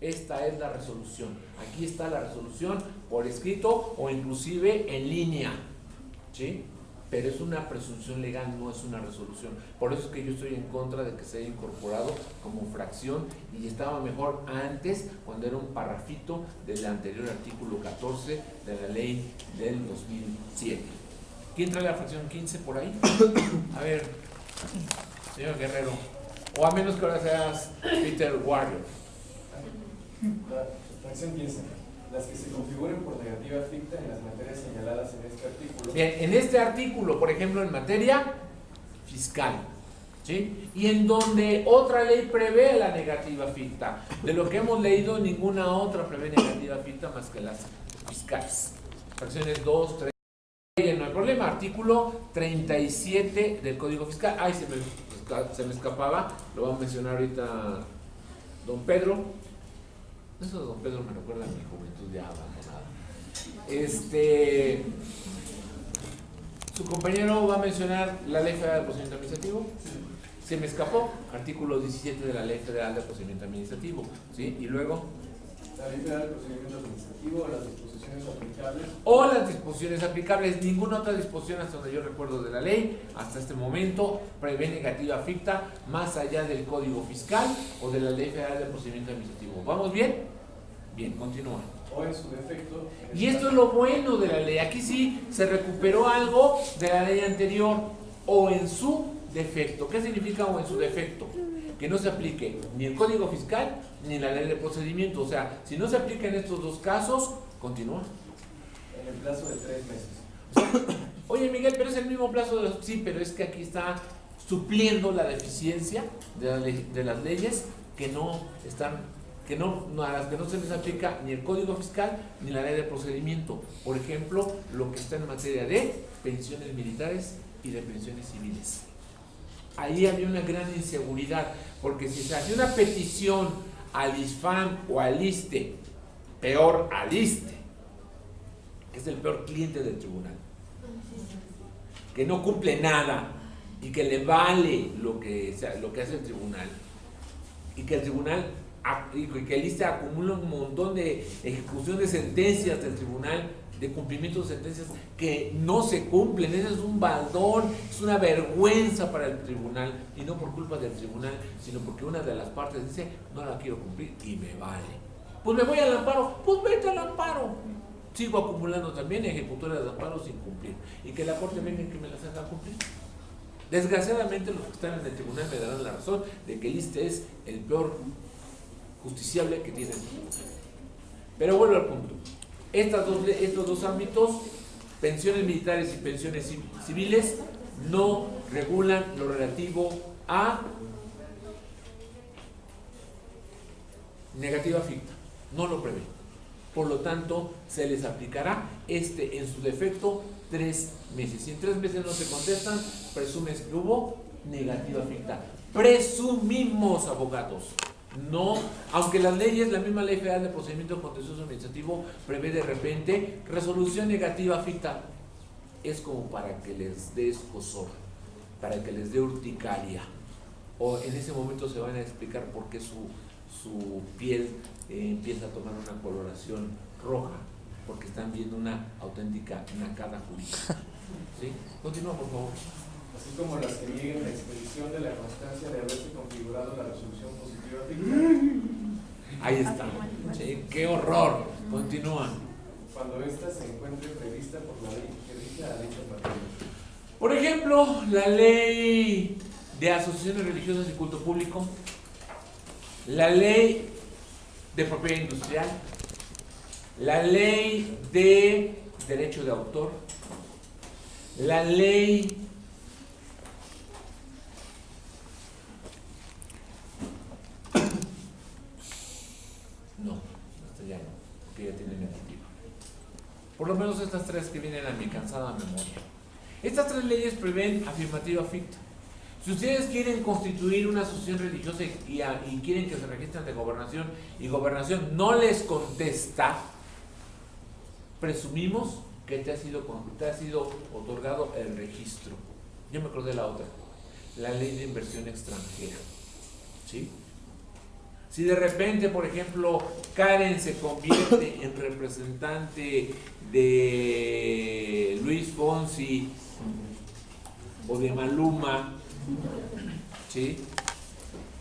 Esta es la resolución. Aquí está la resolución por escrito o inclusive en línea, ¿sí? Pero es una presunción legal, no es una resolución. Por eso es que yo estoy en contra de que se haya incorporado como fracción, y estaba mejor antes, cuando era un parrafito del anterior artículo 14 de la ley del 2007. ¿Quién trae la fracción 15 por ahí? A ver, señor Guerrero, o a menos que ahora seas Peter Warrior. La fracción 15. Las que se configuren por negativa ficta en las materias señaladas en este artículo. Bien, en este artículo, por ejemplo, en materia fiscal, ¿sí? Y en donde otra ley prevé la negativa ficta. De lo que hemos leído, ninguna otra prevé negativa ficta más que las fiscales. Fracciones 2, 3. No hay problema. Artículo 37 del Código Fiscal. Ay, se me escapaba. Lo va a mencionar ahorita don Pedro. Eso de don Pedro me recuerda a mi juventud ya abandonada. Su compañero va a mencionar la Ley Federal de Procedimiento Administrativo. Se me escapó. Artículo 17 de la Ley Federal de Procedimiento Administrativo. ¿Sí? Y luego la Ley Federal de Procedimiento Administrativo o las disposiciones aplicables. O las disposiciones aplicables. Ninguna otra disposición, hasta donde yo recuerdo, de la ley hasta este momento prevé negativa ficta más allá del Código Fiscal o de la Ley Federal de Procedimiento Administrativo. ¿Vamos bien? Bien, continúa. O en su defecto. Y esto es lo bueno de la ley. Aquí sí se recuperó algo de la ley anterior. O en su defecto. ¿Qué significa o en su defecto? Que no se aplique ni el Código Fiscal ni la ley de procedimiento. O sea, si no se aplica en estos dos casos, continúa. En el plazo de 3 meses. O sea, oye, Miguel, pero es el mismo plazo de los... Sí, pero es que aquí está supliendo la deficiencia de las leyes que no están, a las que no se les aplica ni el Código Fiscal ni la ley de procedimiento. Por ejemplo, lo que está en materia de pensiones militares y de pensiones civiles. Ahí había una gran inseguridad, porque si se hace una petición al ISFAM o al ISSSTE, peor al ISSSTE, que es el peor cliente del tribunal, que no cumple nada y que le vale lo que hace el tribunal, y que el tribunal y que el ISSSTE acumula un montón de ejecución de sentencias del tribunal, de cumplimiento de sentencias que no se cumplen. Ese es un baldón, es una vergüenza para el tribunal, y no por culpa del tribunal, sino porque una de las partes dice, no la quiero cumplir y me vale. Pues me voy al amparo, pues vete al amparo. Sigo acumulando también ejecutores de amparo sin cumplir, y que la corte venga y que me las haga cumplir. Desgraciadamente los que están en el tribunal me darán la razón de que el ISSSTE es el peor justiciable que tiene el tribunal. Pero vuelvo al punto. Estos dos ámbitos, pensiones militares y pensiones civiles, no regulan lo relativo a negativa ficta, no lo prevé. Por lo tanto, se les aplicará en su defecto 3 meses. Si en 3 meses no se contestan, presumes que hubo negativa ficta. Presumimos, abogados. No, aunque las leyes, la misma Ley Federal de Procedimiento Contencioso Administrativo prevé de repente resolución negativa ficta, es como para que les dé escozor, para que les dé urticaria, o en ese momento se van a explicar por qué su piel empieza a tomar una coloración roja, porque están viendo una auténtica nacada jurídica. ¿Sí? Continúa, por favor. Así como las que nieguen la expedición de la constancia de haberse configurado la resolución positiva ficta. Ahí está. Sí, ¡qué horror! Continúa. Cuando ésta se encuentre prevista por la ley que rige a dicha materia. Por ejemplo, la ley de asociaciones religiosas y culto público, la ley de propiedad industrial, la ley de derecho de autor, la ley ya no, porque ya tiene negativa. Por lo menos estas 3 que vienen a mi cansada memoria. Estas 3 leyes prevén afirmativa ficta. Si ustedes quieren constituir una asociación religiosa y quieren que se registren de gobernación y gobernación no les contesta, presumimos que te ha sido otorgado el registro. Yo me acordé de la otra, la ley de inversión extranjera. ¿Sí? Si de repente, por ejemplo, Karen se convierte en representante de Luis Fonsi o de Maluma, ¿sí?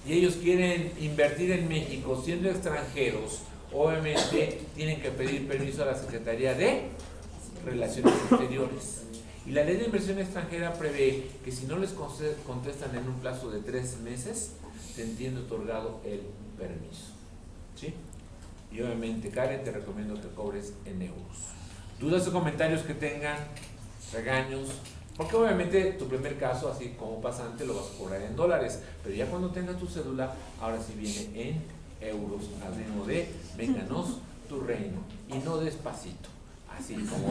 Y ellos quieren invertir en México siendo extranjeros, obviamente tienen que pedir permiso a la Secretaría de Relaciones Exteriores. Y la ley de inversión extranjera prevé que si no les contestan en un plazo de 3 meses, te entiende otorgado el permiso. ¿Sí? Y obviamente, Karen, te recomiendo que cobres en euros. Dudas o comentarios que tengan, regaños, Porque obviamente tu primer caso, así como pasante, lo vas a cobrar en dólares, pero ya cuando tengas tu cédula, ahora sí viene en euros, al ritmo de vénganos tu reino, y no despacito, así como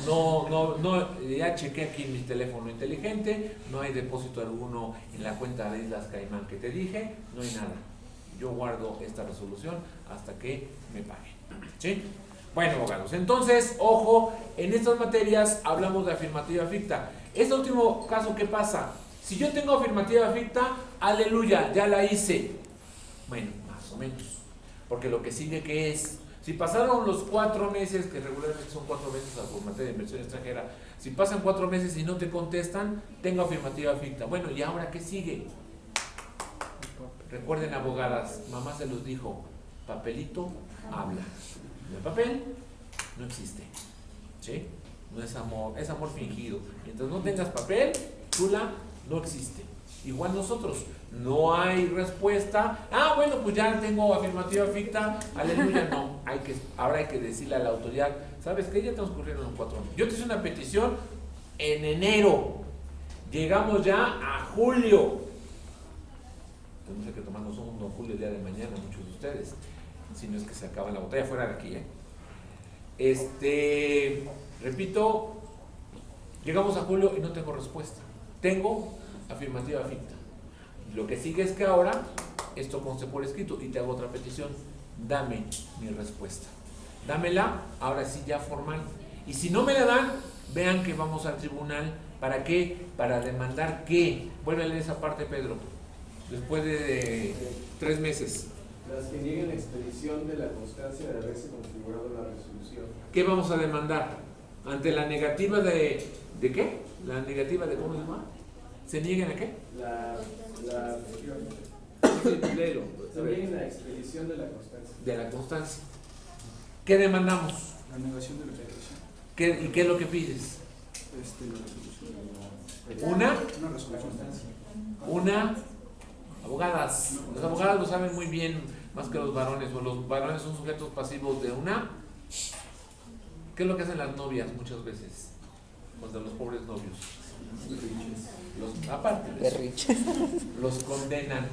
vamos. No, ya chequé aquí mi teléfono inteligente, no hay depósito alguno en la cuenta de Islas Caimán que te dije, no hay nada. Yo guardo esta resolución hasta que me paguen, ¿sí? Bueno, abogados, entonces, ojo, en estas materias hablamos de afirmativa ficta. Este último caso, ¿qué pasa? Si yo tengo afirmativa ficta, aleluya, ya la hice. Bueno, más o menos. Porque lo que sigue, ¿qué es? Si pasaron los 4 meses, que regularmente son 4 meses por materia de inversión extranjera, si pasan 4 meses y no te contestan, tengo afirmativa ficta. Bueno, ¿y ahora qué sigue? Recuerden, abogadas, mamá se los dijo, papelito habla. El papel no existe, ¿sí? No es amor fingido. Mientras no tengas papel, chula, no existe. Igual nosotros, no hay respuesta. Ah, bueno, pues ya tengo afirmativa ficta, aleluya, no. Ahora hay que decirle a la autoridad, ¿sabes qué? Ya transcurrieron 4 años. Yo te hice una petición en enero, llegamos ya a julio. Tenemos que tomarnos un don Julio el día de mañana, muchos de ustedes. Si no es que se acaba la botella fuera de aquí, repito, llegamos a julio y no tengo respuesta. Tengo afirmativa ficta. Lo que sigue es que ahora esto conste por escrito y te hago otra petición. Dame mi respuesta. Dámela, ahora sí ya formal. Y si no me la dan, vean que vamos al tribunal. ¿Para qué? Para demandar ¿qué? Vuelve a leer esa parte, Pedro. Después de 3 meses. Las que nieguen la expedición de la constancia de haberse configurado la resolución. ¿Qué vamos a demandar? Ante la negativa ¿de qué? La negativa de ¿cómo se llama? ¿Se nieguen a qué? Sí, léelo. Se nieguen la expedición de la constancia. De la constancia. ¿Qué demandamos? La negación de la expedición. ¿Y qué es lo que pides? La resolución. Una Resolución. Abogadas. Los abogados lo saben muy bien, más que los varones. O los varones son sujetos pasivos de una. ¿Qué es lo que hacen las novias muchas veces? Contra los pobres novios. Aparte de eso, los condenan.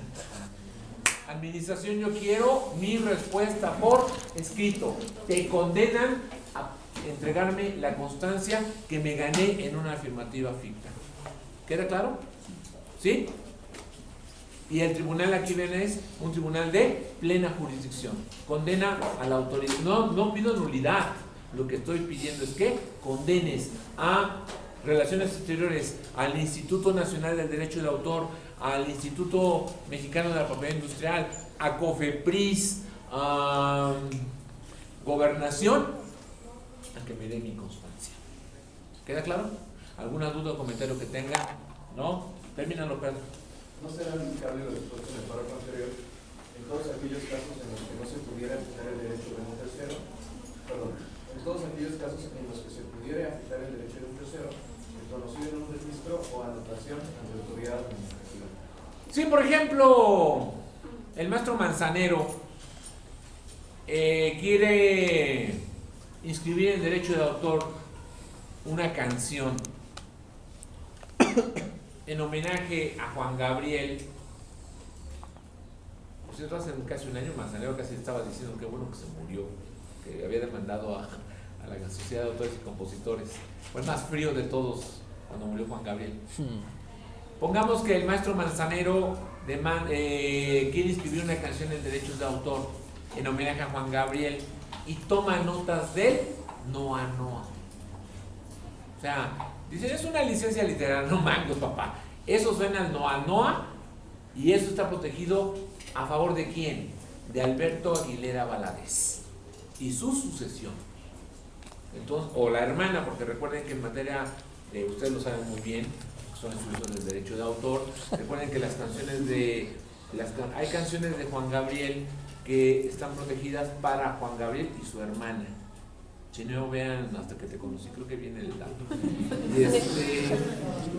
Administración, yo quiero mi respuesta por escrito. Te condenan a entregarme la constancia que me gané en una afirmativa ficta. ¿Queda claro? ¿Sí? Y el tribunal aquí ven es un tribunal de plena jurisdicción. Condena a la autoridad. No pido nulidad. Lo que estoy pidiendo es que condenes a Relaciones Exteriores, al Instituto Nacional del Derecho de Autor, al Instituto Mexicano de la Propiedad Industrial, a COFEPRIS, a Gobernación, a que me dé mi constancia. ¿Queda claro? ¿Alguna duda o comentario que tenga? ¿No? Termínalo, Pedro. ¿No será aplicable lo dispuesto en el párrafo anterior en todos aquellos casos en los que no se pudiera aplicar el derecho de un tercero? Perdón, en todos aquellos casos en los que se pudiera aplicar el derecho de un tercero, reconocido en un registro o anotación ante autoridad administrativa. Sí, por ejemplo, el maestro Manzanero quiere inscribir en derecho de autor una canción en homenaje a Juan Gabriel. Por cierto, hace casi un año Manzanero casi estaba diciendo que bueno que se murió, que había demandado a la Sociedad de Autores y Compositores. Fue el más frío de todos cuando murió Juan Gabriel. Pongamos que el maestro Manzanero quiere inscribir una canción en derechos de autor en homenaje a Juan Gabriel y toma notas del Noa Noa. O sea, dice, es una licencia literaria, no mangos, papá. Eso suena al Noa Noa y eso está protegido ¿a favor de quién? De Alberto Aguilera Valadez y su sucesión. Entonces, o la hermana, porque recuerden que en materia, ustedes lo saben muy bien, son estudios del derecho de autor. Recuerden que las canciones hay canciones de Juan Gabriel que están protegidas para Juan Gabriel y su hermana. Si no, vean Hasta que te conocí, creo que viene el dato.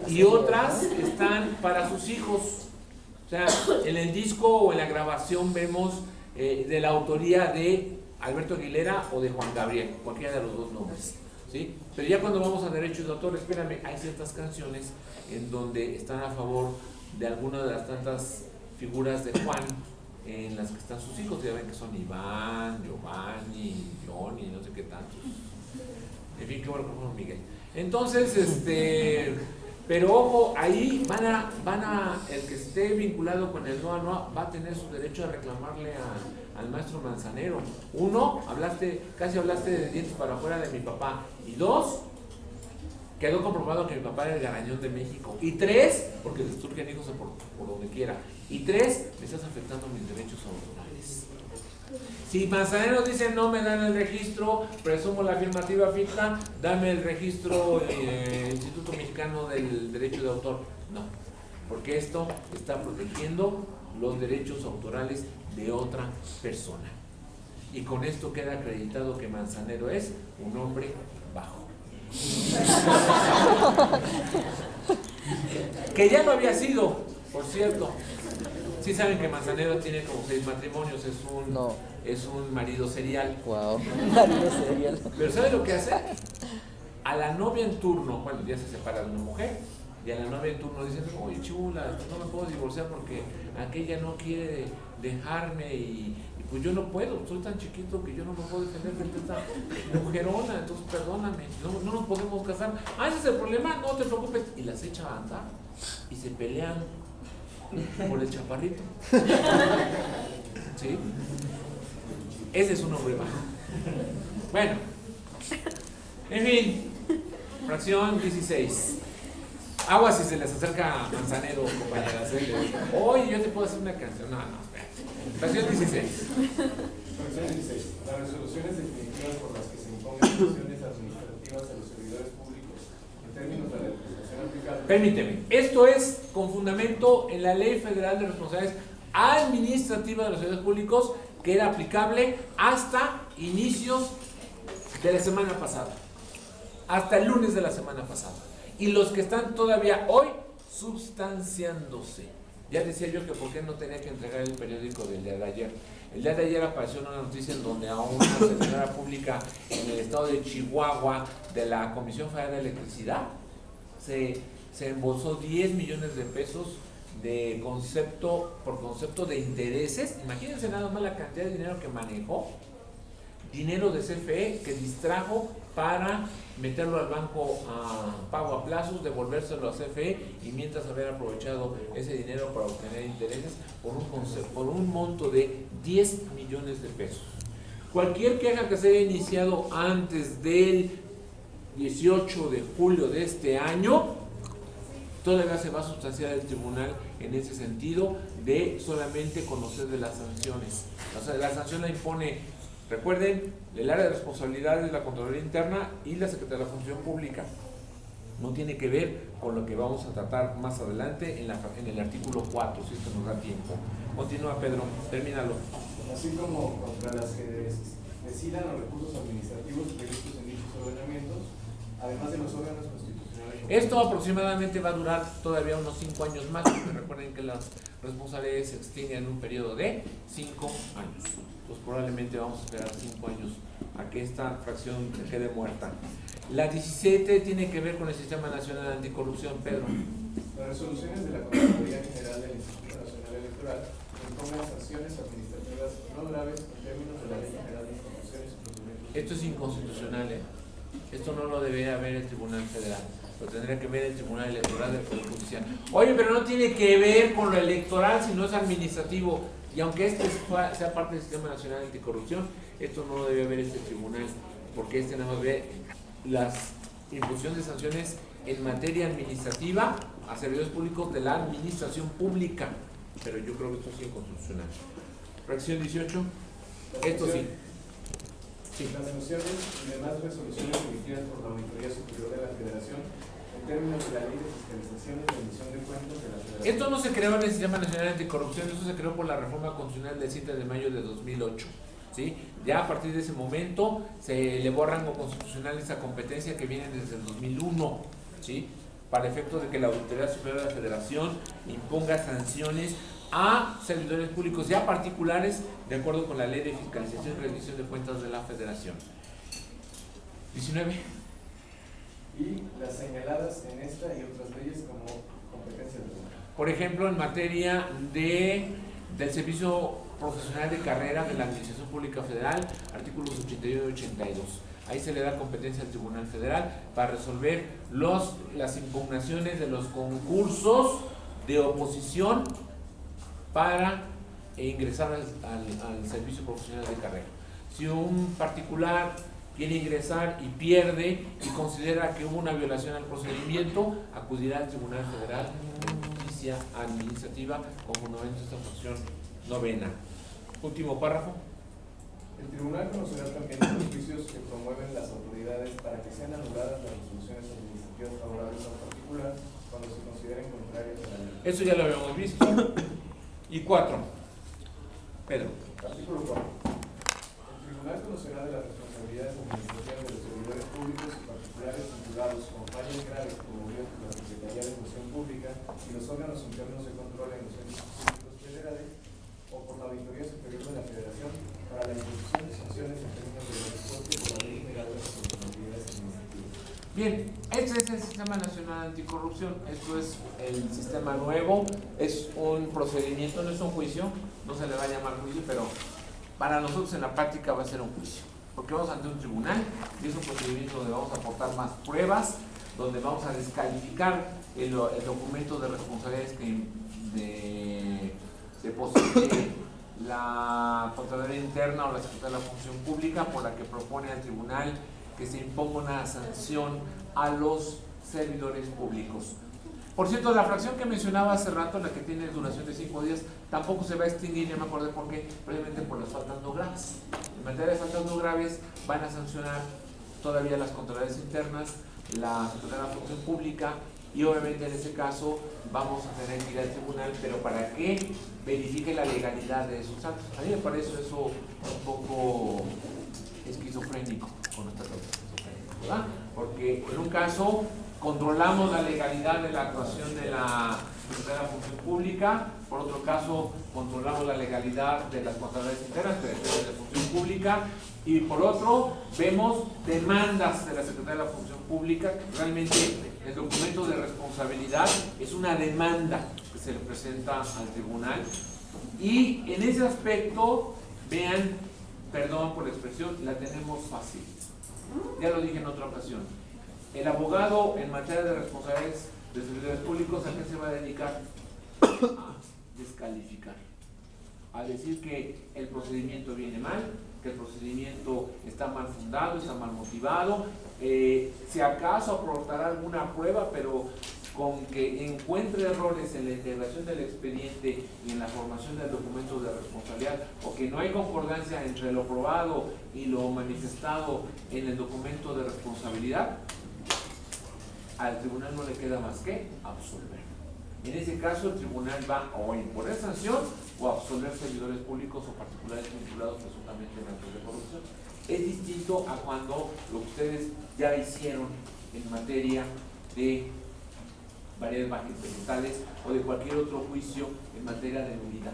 Y otras están para sus hijos. O sea, en el disco o en la grabación vemos de la autoría de Alberto Aguilera o de Juan Gabriel, cualquiera de los dos nombres, ¿sí? Pero ya cuando vamos a derechos de autor, espérame, hay ciertas canciones en donde están a favor de alguna de las tantas figuras de Juan en las que están sus hijos. Ya ven que son Iván, Giovanni, Johnny, no sé qué tantos. En fin, qué bueno que fue Miguel. Entonces, pero ojo, ahí el que esté vinculado con el NOA va a tener su derecho a reclamarle al maestro Manzanero. Uno, casi hablaste de dientes para afuera de mi papá. Y dos, quedó comprobado que mi papá era el garañón de México. Y tres, porque les surgen hijos por donde quiera. Y tres, me estás afectando mis derechos autorales. Si Manzanero dice no me dan el registro, presumo la afirmativa ficta, dame el registro Instituto Mexicano del Derecho de Autor. No, porque esto está protegiendo los derechos autorales de otra persona. Y con esto queda acreditado que Manzanero es un hombre bajo. Que ya lo había sido, por cierto. Sí saben que Manzanero tiene como 6 matrimonios, es un marido serial. Wow, marido serial. Pero ¿sabe lo que hace? A la novia en turno, bueno, ya se separa de una mujer, y a la novia en turno dicen, oye chula, no me puedo divorciar porque aquella no quiere dejarme y pues yo no puedo, soy tan chiquito que yo no me puedo defender de esta mujerona, entonces perdóname, no nos podemos casar. Ah, ese es el problema, no te preocupes. Y las echa a andar y se pelean por el chaparrito. ¿Sí? Ese es un hombre bajo. Bueno, en fin, fracción 16. Agua si se les acerca Manzanero, compañeras. Oye, yo te puedo hacer una canción. No, espérate. Fracción 16. Fracción 16. Las resoluciones definitivas por las que se impongan sanciones administrativas a los servidores públicos en términos de la legislación aplicable. Permíteme, esto es con fundamento en la Ley Federal de Responsabilidades Administrativas de los Servidores Públicos, que era aplicable hasta inicios de la semana pasada, hasta el lunes de la semana pasada, y los que están todavía hoy sustanciándose. Ya decía yo que por qué no tenía que entregar el periódico del día de ayer. El día de ayer apareció una noticia en donde a una servidora pública en el estado de Chihuahua de la Comisión Federal de Electricidad se embolsó 10 millones de pesos de por concepto de intereses. Imagínense nada más la cantidad de dinero que manejó, dinero de CFE que distrajo para meterlo al banco a pago a plazos, devolvérselo a CFE y mientras haber aprovechado ese dinero para obtener intereses por un monto de 10 millones de pesos. Cualquier queja que se haya iniciado antes del 18 de julio de este año, todavía se va a sustanciar el tribunal en ese sentido de solamente conocer de las sanciones. O sea, la sanción la impone, recuerden, el área de responsabilidad es la Contraloría Interna y la Secretaría de la Función Pública. No tiene que ver con lo que vamos a tratar más adelante en el artículo 4, si esto nos da tiempo. Continúa, Pedro, termínalo. Así como contra las que decidan los recursos administrativos previstos en dichos ordenamientos, además de los órganos constitucionales. Esto aproximadamente va a durar todavía unos 5 años más, porque recuerden que las responsabilidades se extinguen en un periodo de 5 años. Pues probablemente vamos a esperar 5 años a que esta fracción quede muerta. La 17 tiene que ver con el Sistema Nacional Anticorrupción, Pedro. Las resoluciones de la Contraloría General del Instituto Nacional Electoral impongan sanciones administrativas no graves en términos de la Ley General de Instituciones y Procedimientos. Esto es inconstitucional, ¿eh? Esto no lo debería ver el Tribunal Federal, lo tendría que ver el Tribunal Electoral del Poder Judicial. Oye, pero no tiene que ver con lo electoral, sino es administrativo. Y aunque este sea parte del Sistema Nacional Anticorrupción, esto no lo debe ver este tribunal, porque este nada más ve la imposición de sanciones en materia administrativa a servidores públicos de la administración pública. Pero yo creo que esto es inconstitucional. Fracción 18, esto sí. Sí. Las sanciones y demás resoluciones emitidas por la Auditoría Superior de la Federación en términos de la Ley de Fiscalización y Rendición de Cuentas de la Federación. Esto no se creó en el Sistema Nacional Anticorrupción, eso se creó por la reforma constitucional del 7 de mayo de 2008. ¿Sí? Ya a partir de ese momento se elevó a rango constitucional esa competencia que viene desde el 2001, ¿sí? Para efectos de que la Auditoría Superior de la Federación imponga sanciones a servidores públicos ya particulares de acuerdo con la Ley de Fiscalización y Rendición de Cuentas de la Federación. 19. y las señaladas en esta y otras leyes como competencia del tribunal. Por ejemplo, en materia del servicio profesional de carrera de la Administración Pública Federal, artículos 81 y 82. Ahí se le da competencia al Tribunal Federal para resolver las impugnaciones de los concursos de oposición para ingresar al servicio profesional de carrera. Si un particular quiere ingresar y pierde y considera que hubo una violación al procedimiento, acudirá al Tribunal Federal de Justicia Administrativa con fundamento esta función novena. Último párrafo. El tribunal conocerá también los juicios que promueven las autoridades para que sean anuladas las resoluciones administrativas favorables a un particular cuando se consideren contrarias a la ley. Eso ya lo habíamos visto. Y 4. Pedro. Artículo 4. El tribunal conocerá de las responsabilidades administrativas de los servidores públicos y particulares vinculados con fallas graves promovidas por la Secretaría de Función Pública y los órganos internos de control en los entes públicos federales o por la Auditoría Superior de la Federación para la imposición de sanciones en términos de los respuestos por la Ley General de Responsabilidades Administrativas. Bien, este es el Sistema Nacional Anticorrupción. Esto es el sistema nuevo. Es un procedimiento, no es un juicio, no se le va a llamar juicio, pero para nosotros en la práctica va a ser un juicio, porque vamos ante un tribunal y es un procedimiento donde vamos a aportar más pruebas, donde vamos a descalificar el documento de responsabilidades que deposite la Contraloría Interna o la Secretaría de la Función Pública, por la que propone al tribunal que se imponga una sanción a los servidores públicos. Por cierto, la fracción que mencionaba hace rato, la que tiene duración de 5 días, tampoco se va a extinguir, ya me acordé por qué, precisamente por las faltas no graves. En materia de faltas no graves van a sancionar todavía las Contralorías Internas, la Secretaría de la Función Pública, y obviamente en ese caso vamos a tener que ir al tribunal, pero para que verifique la legalidad de esos actos. A mí me parece eso un poco esquizofrénico, con esta esquizofrénico, ¿verdad? Porque en un caso controlamos la legalidad de la actuación de la Secretaría de la Función Pública, por otro caso controlamos la legalidad de las Contralorías Internas, de la Función Pública, y por otro vemos demandas de la Secretaría de la Función Pública. Realmente el documento de responsabilidad es una demanda que se le presenta al tribunal, y en ese aspecto, vean, perdón por la expresión, la tenemos fácil. Ya lo dije en otra ocasión. El abogado en materia de responsabilidades de servidores públicos, ¿a qué se va a dedicar? A descalificar, a decir que el procedimiento viene mal, que el procedimiento está mal fundado, está mal motivado, si acaso aportará alguna prueba, pero con que encuentre errores en la integración del expediente y en la formación del documento de responsabilidad, o que no hay concordancia entre lo probado y lo manifestado en el documento de responsabilidad, al tribunal no le queda más que absolver. En ese caso, el tribunal va o a imponer sanción o a absolver servidores públicos o particulares vinculados presuntamente en actos de corrupción. Es distinto a cuando lo que ustedes ya hicieron en materia de variedades magistrales o de cualquier otro juicio en materia de nulidad,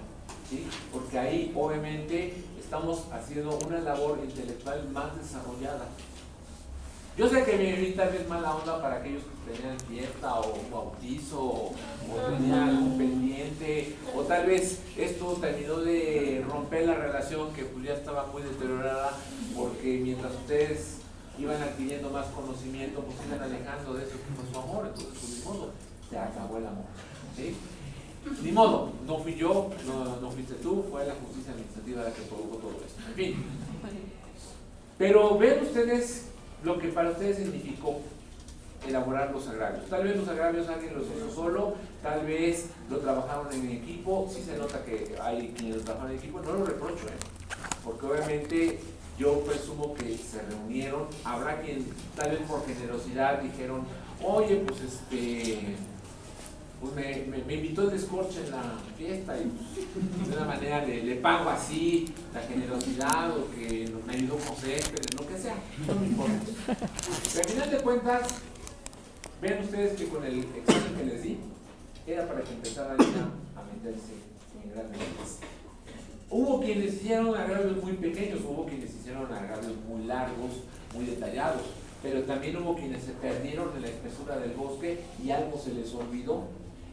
¿sí? Porque ahí obviamente estamos haciendo una labor intelectual más desarrollada. Yo sé que me vi tal vez mala onda para aquellos que tenían fiesta o un bautizo o tenían algún pendiente, o tal vez esto terminó de romper la relación que pues ya estaba muy deteriorada, porque mientras ustedes iban adquiriendo más conocimiento, pues iban alejando de eso que fue su amor. Entonces pues ni modo, se acabó el amor, ¿sí? Ni modo, no fui yo, no fuiste tú, fue la justicia administrativa la que provocó todo esto, en fin. Pero ven ustedes lo que para ustedes significó elaborar los agravios. Tal vez los agravios alguien los hizo solo, tal vez lo trabajaron en equipo. Sí se nota que hay quienes lo trabajaron en equipo, no lo reprocho, porque obviamente yo presumo que se reunieron. Habrá quien tal vez por generosidad dijeron, oye, pues pues me invitó el descorche en la fiesta y pues, de una manera le pago así la generosidad, o que me ayudó José, pero lo que sea, no me importa. Pero al final de cuentas, vean ustedes que con el examen que les di, era para que empezaran ya a meterse en grandes ligas. Hubo quienes hicieron agravios muy pequeños, hubo quienes hicieron agravios muy largos, muy detallados. pero también hubo quienes se perdieron en la espesura del bosque y algo se les olvidó.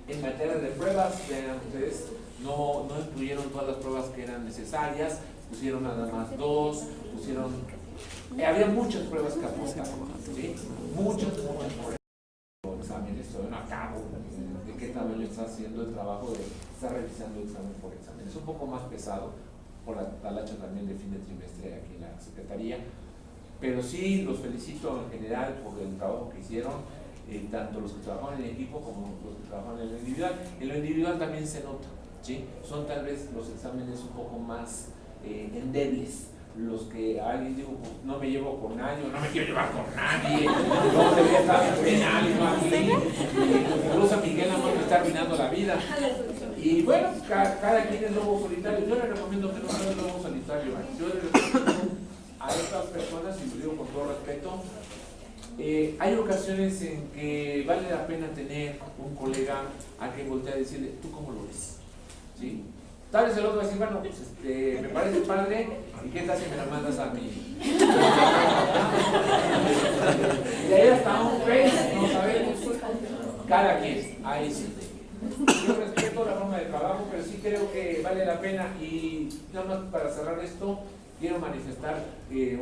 En materia de pruebas, vean ustedes, no incluyeron todas las pruebas que eran necesarias, pusieron nada más 2, había muchas pruebas que apuntar, ¿sí? Muchas pruebas. Exámenes, todavía no acabo de qué tamaño está haciendo el trabajo de estar revisando examen por examen. Es un poco más pesado por la talacha también de fin de trimestre aquí en la Secretaría, pero sí los felicito en general por el trabajo que hicieron, tanto los que trabajaron en equipo como los que trabajaron en lo individual. En lo individual también se nota, ¿sí? Son tal vez los exámenes un poco más endebles, los que alguien dijo, pues, no me llevo con nadie, no me quiero llevar con nadie, no debería estar en penal y no aquí, incluso Miguel nada más me está arruinando la vida. Y bueno, cada quien es lobo solitario. Yo le recomiendo que no sea lobo solitario. Yo le recomiendo a estas personas, y lo digo con todo respeto, hay ocasiones en que vale la pena tener un colega a quien voltea a decirle, ¿tú cómo lo ves? ¿Sí? Tal vez el otro va a decir, bueno, pues me parece padre, ¿y qué tal si me la mandas a mí? Y ahí hasta un Facebook, no sabemos. Cada quien, ahí sí. Yo respeto la forma de trabajo, pero sí creo que vale la pena. Y nada más para cerrar esto, quiero manifestar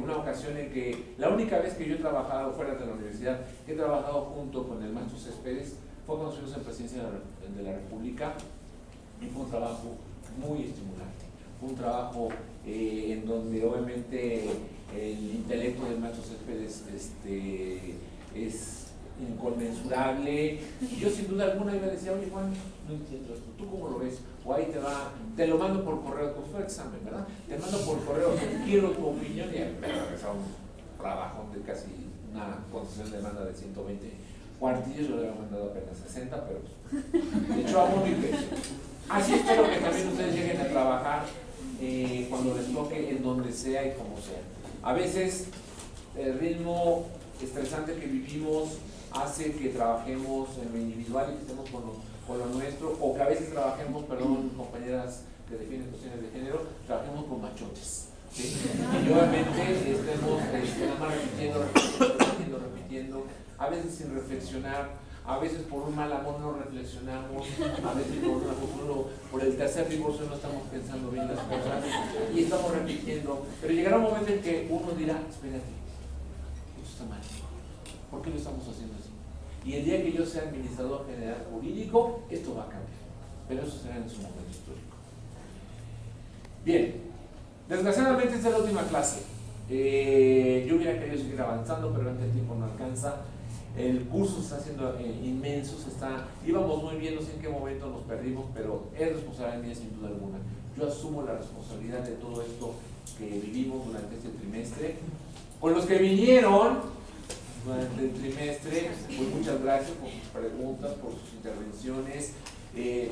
una ocasión en que la única vez que yo he trabajado fuera de la universidad, he trabajado junto con el maestro Céspedes, fue cuando estuvimos en presidencia de la República, y fue un trabajo muy estimulante, un trabajo en donde obviamente el intelecto del maestro Céspedes es inconmensurable, y yo sin duda alguna iba a decir, oye Juan, no entiendo esto, ¿tú cómo lo ves? O ahí te lo mando por correo, como fue examen, ¿verdad? Te mando por correo, quiero tu opinión, y me regresaba un trabajo de casi una concesión de demanda de 120 cuartillos, yo le había mandado apenas 60, pero de hecho a muy peso. Así espero que también ustedes lleguen a trabajar cuando les toque, en donde sea y como sea. A veces el ritmo estresante que vivimos hace que trabajemos en lo individual y que estemos con lo nuestro, o que a veces trabajemos, perdón, compañeras que defienden cuestiones de género, trabajemos con machotes, ¿sí? Y obviamente estemos nada más repitiendo, a veces sin reflexionar. A veces por un mal amor no reflexionamos, a veces por el tercer divorcio no estamos pensando bien las cosas y estamos repitiendo. Pero llegará un momento en que uno dirá, espérate, esto está mal, ¿por qué lo estamos haciendo así? Y el día que yo sea administrador general jurídico, esto va a cambiar, pero eso será en su momento histórico. Bien, desgraciadamente esta es la última clase. Yo hubiera querido seguir avanzando, pero el tiempo no alcanza. El curso se está haciendo inmenso, íbamos muy bien, no sé en qué momento nos perdimos, pero es responsabilidad mía sin duda alguna. Yo asumo la responsabilidad de todo esto que vivimos durante este trimestre. Con los que vinieron durante el trimestre, pues muchas gracias por sus preguntas, por sus intervenciones,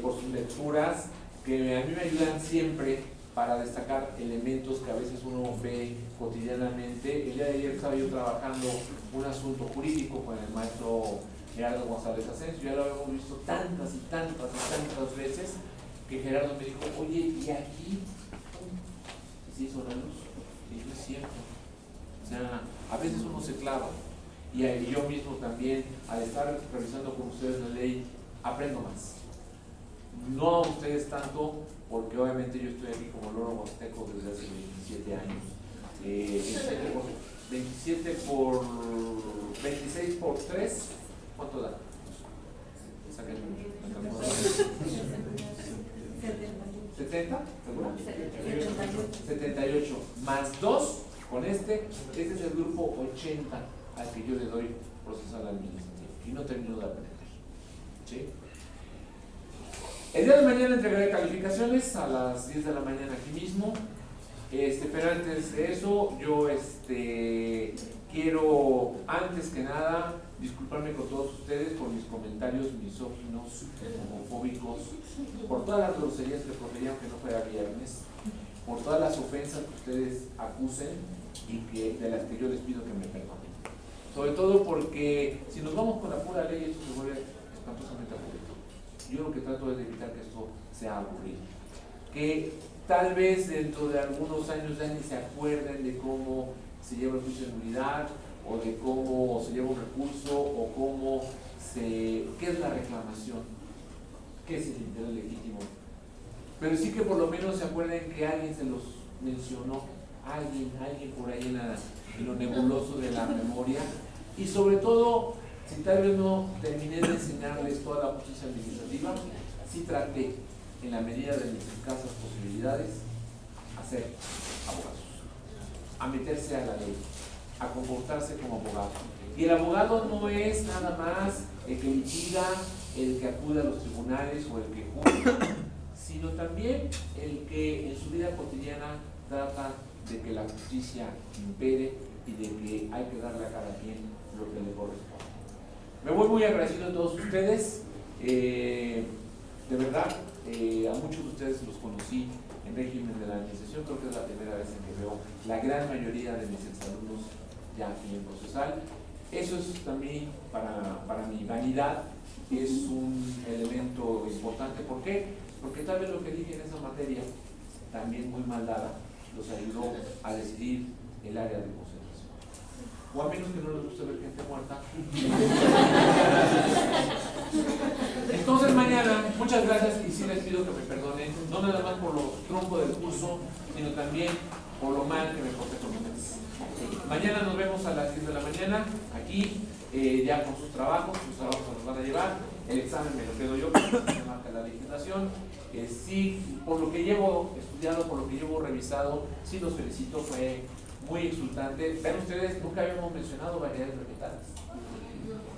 por sus lecturas, que a mí me ayudan siempre para destacar elementos que a veces uno ve cotidianamente. El día de ayer estaba yo trabajando un asunto jurídico con el maestro Gerardo González Asensio, ya lo habíamos visto tantas veces, que Gerardo me dijo, oye, ¿y aquí? ¿Sí hizo la luz? Y no es cierto. O sea, a veces uno se clava, y yo mismo también, al estar revisando con ustedes la ley, aprendo más. No a ustedes tanto, porque obviamente yo estoy aquí como loro huasteco desde hace 27 años. 26 por 3, ¿cuánto da? Saquen el 70, ¿seguro? 78, más 2 con este es el grupo 80 al que yo le doy procesal administrativo y no termino de aprender, ¿sí? El día de mañana entregaré calificaciones a las 10 de la mañana aquí mismo, pero antes de eso yo quiero antes que nada disculparme con todos ustedes por mis comentarios misóginos, homofóbicos, por todas las groserías que proferí aunque no fuera viernes, por todas las ofensas que ustedes acusen y de las que yo les pido que me perdonen. Sobre todo porque si nos vamos con la pura ley, esto se vuelve espantosamente aburrido. Yo lo que trato es de evitar que esto sea aburrido. Que tal vez dentro de algunos años ya ni se acuerden de cómo se lleva el juicio de nulidad, o de cómo se lleva un recurso, o qué es la reclamación, qué es el interés legítimo. Pero sí que por lo menos se acuerden que alguien se los mencionó, alguien por ahí en lo nebuloso de la memoria, y sobre todo, si tal vez no terminé de enseñarles toda la justicia administrativa, sí traté, en la medida de mis escasas posibilidades, a ser abogados, a meterse a la ley, a comportarse como abogado. Y el abogado no es nada más el que litiga, el que acude a los tribunales o el que juzga, sino también el que en su vida cotidiana trata de que la justicia impere y de que hay que darle a cada quien lo que le corresponde. Me voy muy agradecido a todos ustedes, de verdad, a muchos de ustedes los conocí en régimen de la administración, creo que es la primera vez en que veo la gran mayoría de mis exalumnos ya aquí en procesal. Eso es también para mi vanidad, es un elemento importante. ¿Por qué? Porque tal vez lo que dije en esa materia, también muy mal dada, los ayudó a decidir el área de concentración. O a menos que no les guste ver gente muerta. Entonces mañana, muchas gracias, y sí les pido que me perdonen, no nada más por lo trunco del curso, sino también por lo mal que me porté con ustedes. Mañana nos vemos a las 10 de la mañana, aquí, ya con sus trabajos se los van a llevar, el examen me lo quedo yo, me marca la legislación. Sí, por lo que llevo estudiado, por lo que llevo revisado, sí los felicito, fue muy exultante. Vean ustedes, nunca habíamos mencionado variedades vegetales.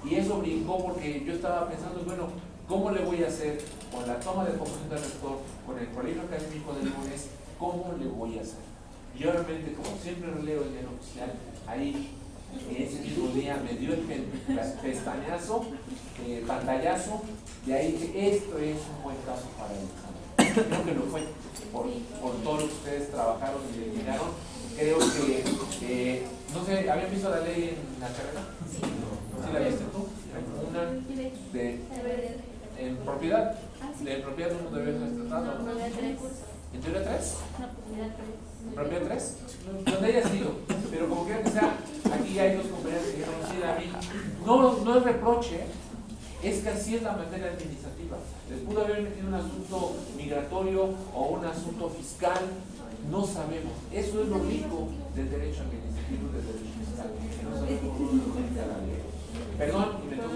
Y eso brincó porque yo estaba pensando, bueno, ¿cómo le voy a hacer con la toma de posesión del rector, con el colegio académico del lunes? ¿Cómo le voy a hacer? Y obviamente, como siempre releo el diario oficial, ahí en ese mismo día me dio el pestañazo, pantallazo, y ahí dije, esto es un buen caso para el examen. Creo que lo fue, por todo lo que ustedes trabajaron y eliminaron. Creo que, no sé, ¿habían visto la ley en la carrera? Sí. ¿Sí la viste tú? Una en propiedad. De propiedad no debes haber tratado, ¿no? ¿En teoría 3? No, ¿propiedad 3? Donde haya sido, pero como quiera que sea, aquí hay dos compañeros que dijeron, sí, David, no es reproche, es que así es la materia administrativa. Les pudo haber metido un asunto migratorio o un asunto fiscal, no sabemos. Eso es lo rico del derecho administrativo y del derecho fiscal, que no sabemos cómo nos la ley. Perdón, y me tomo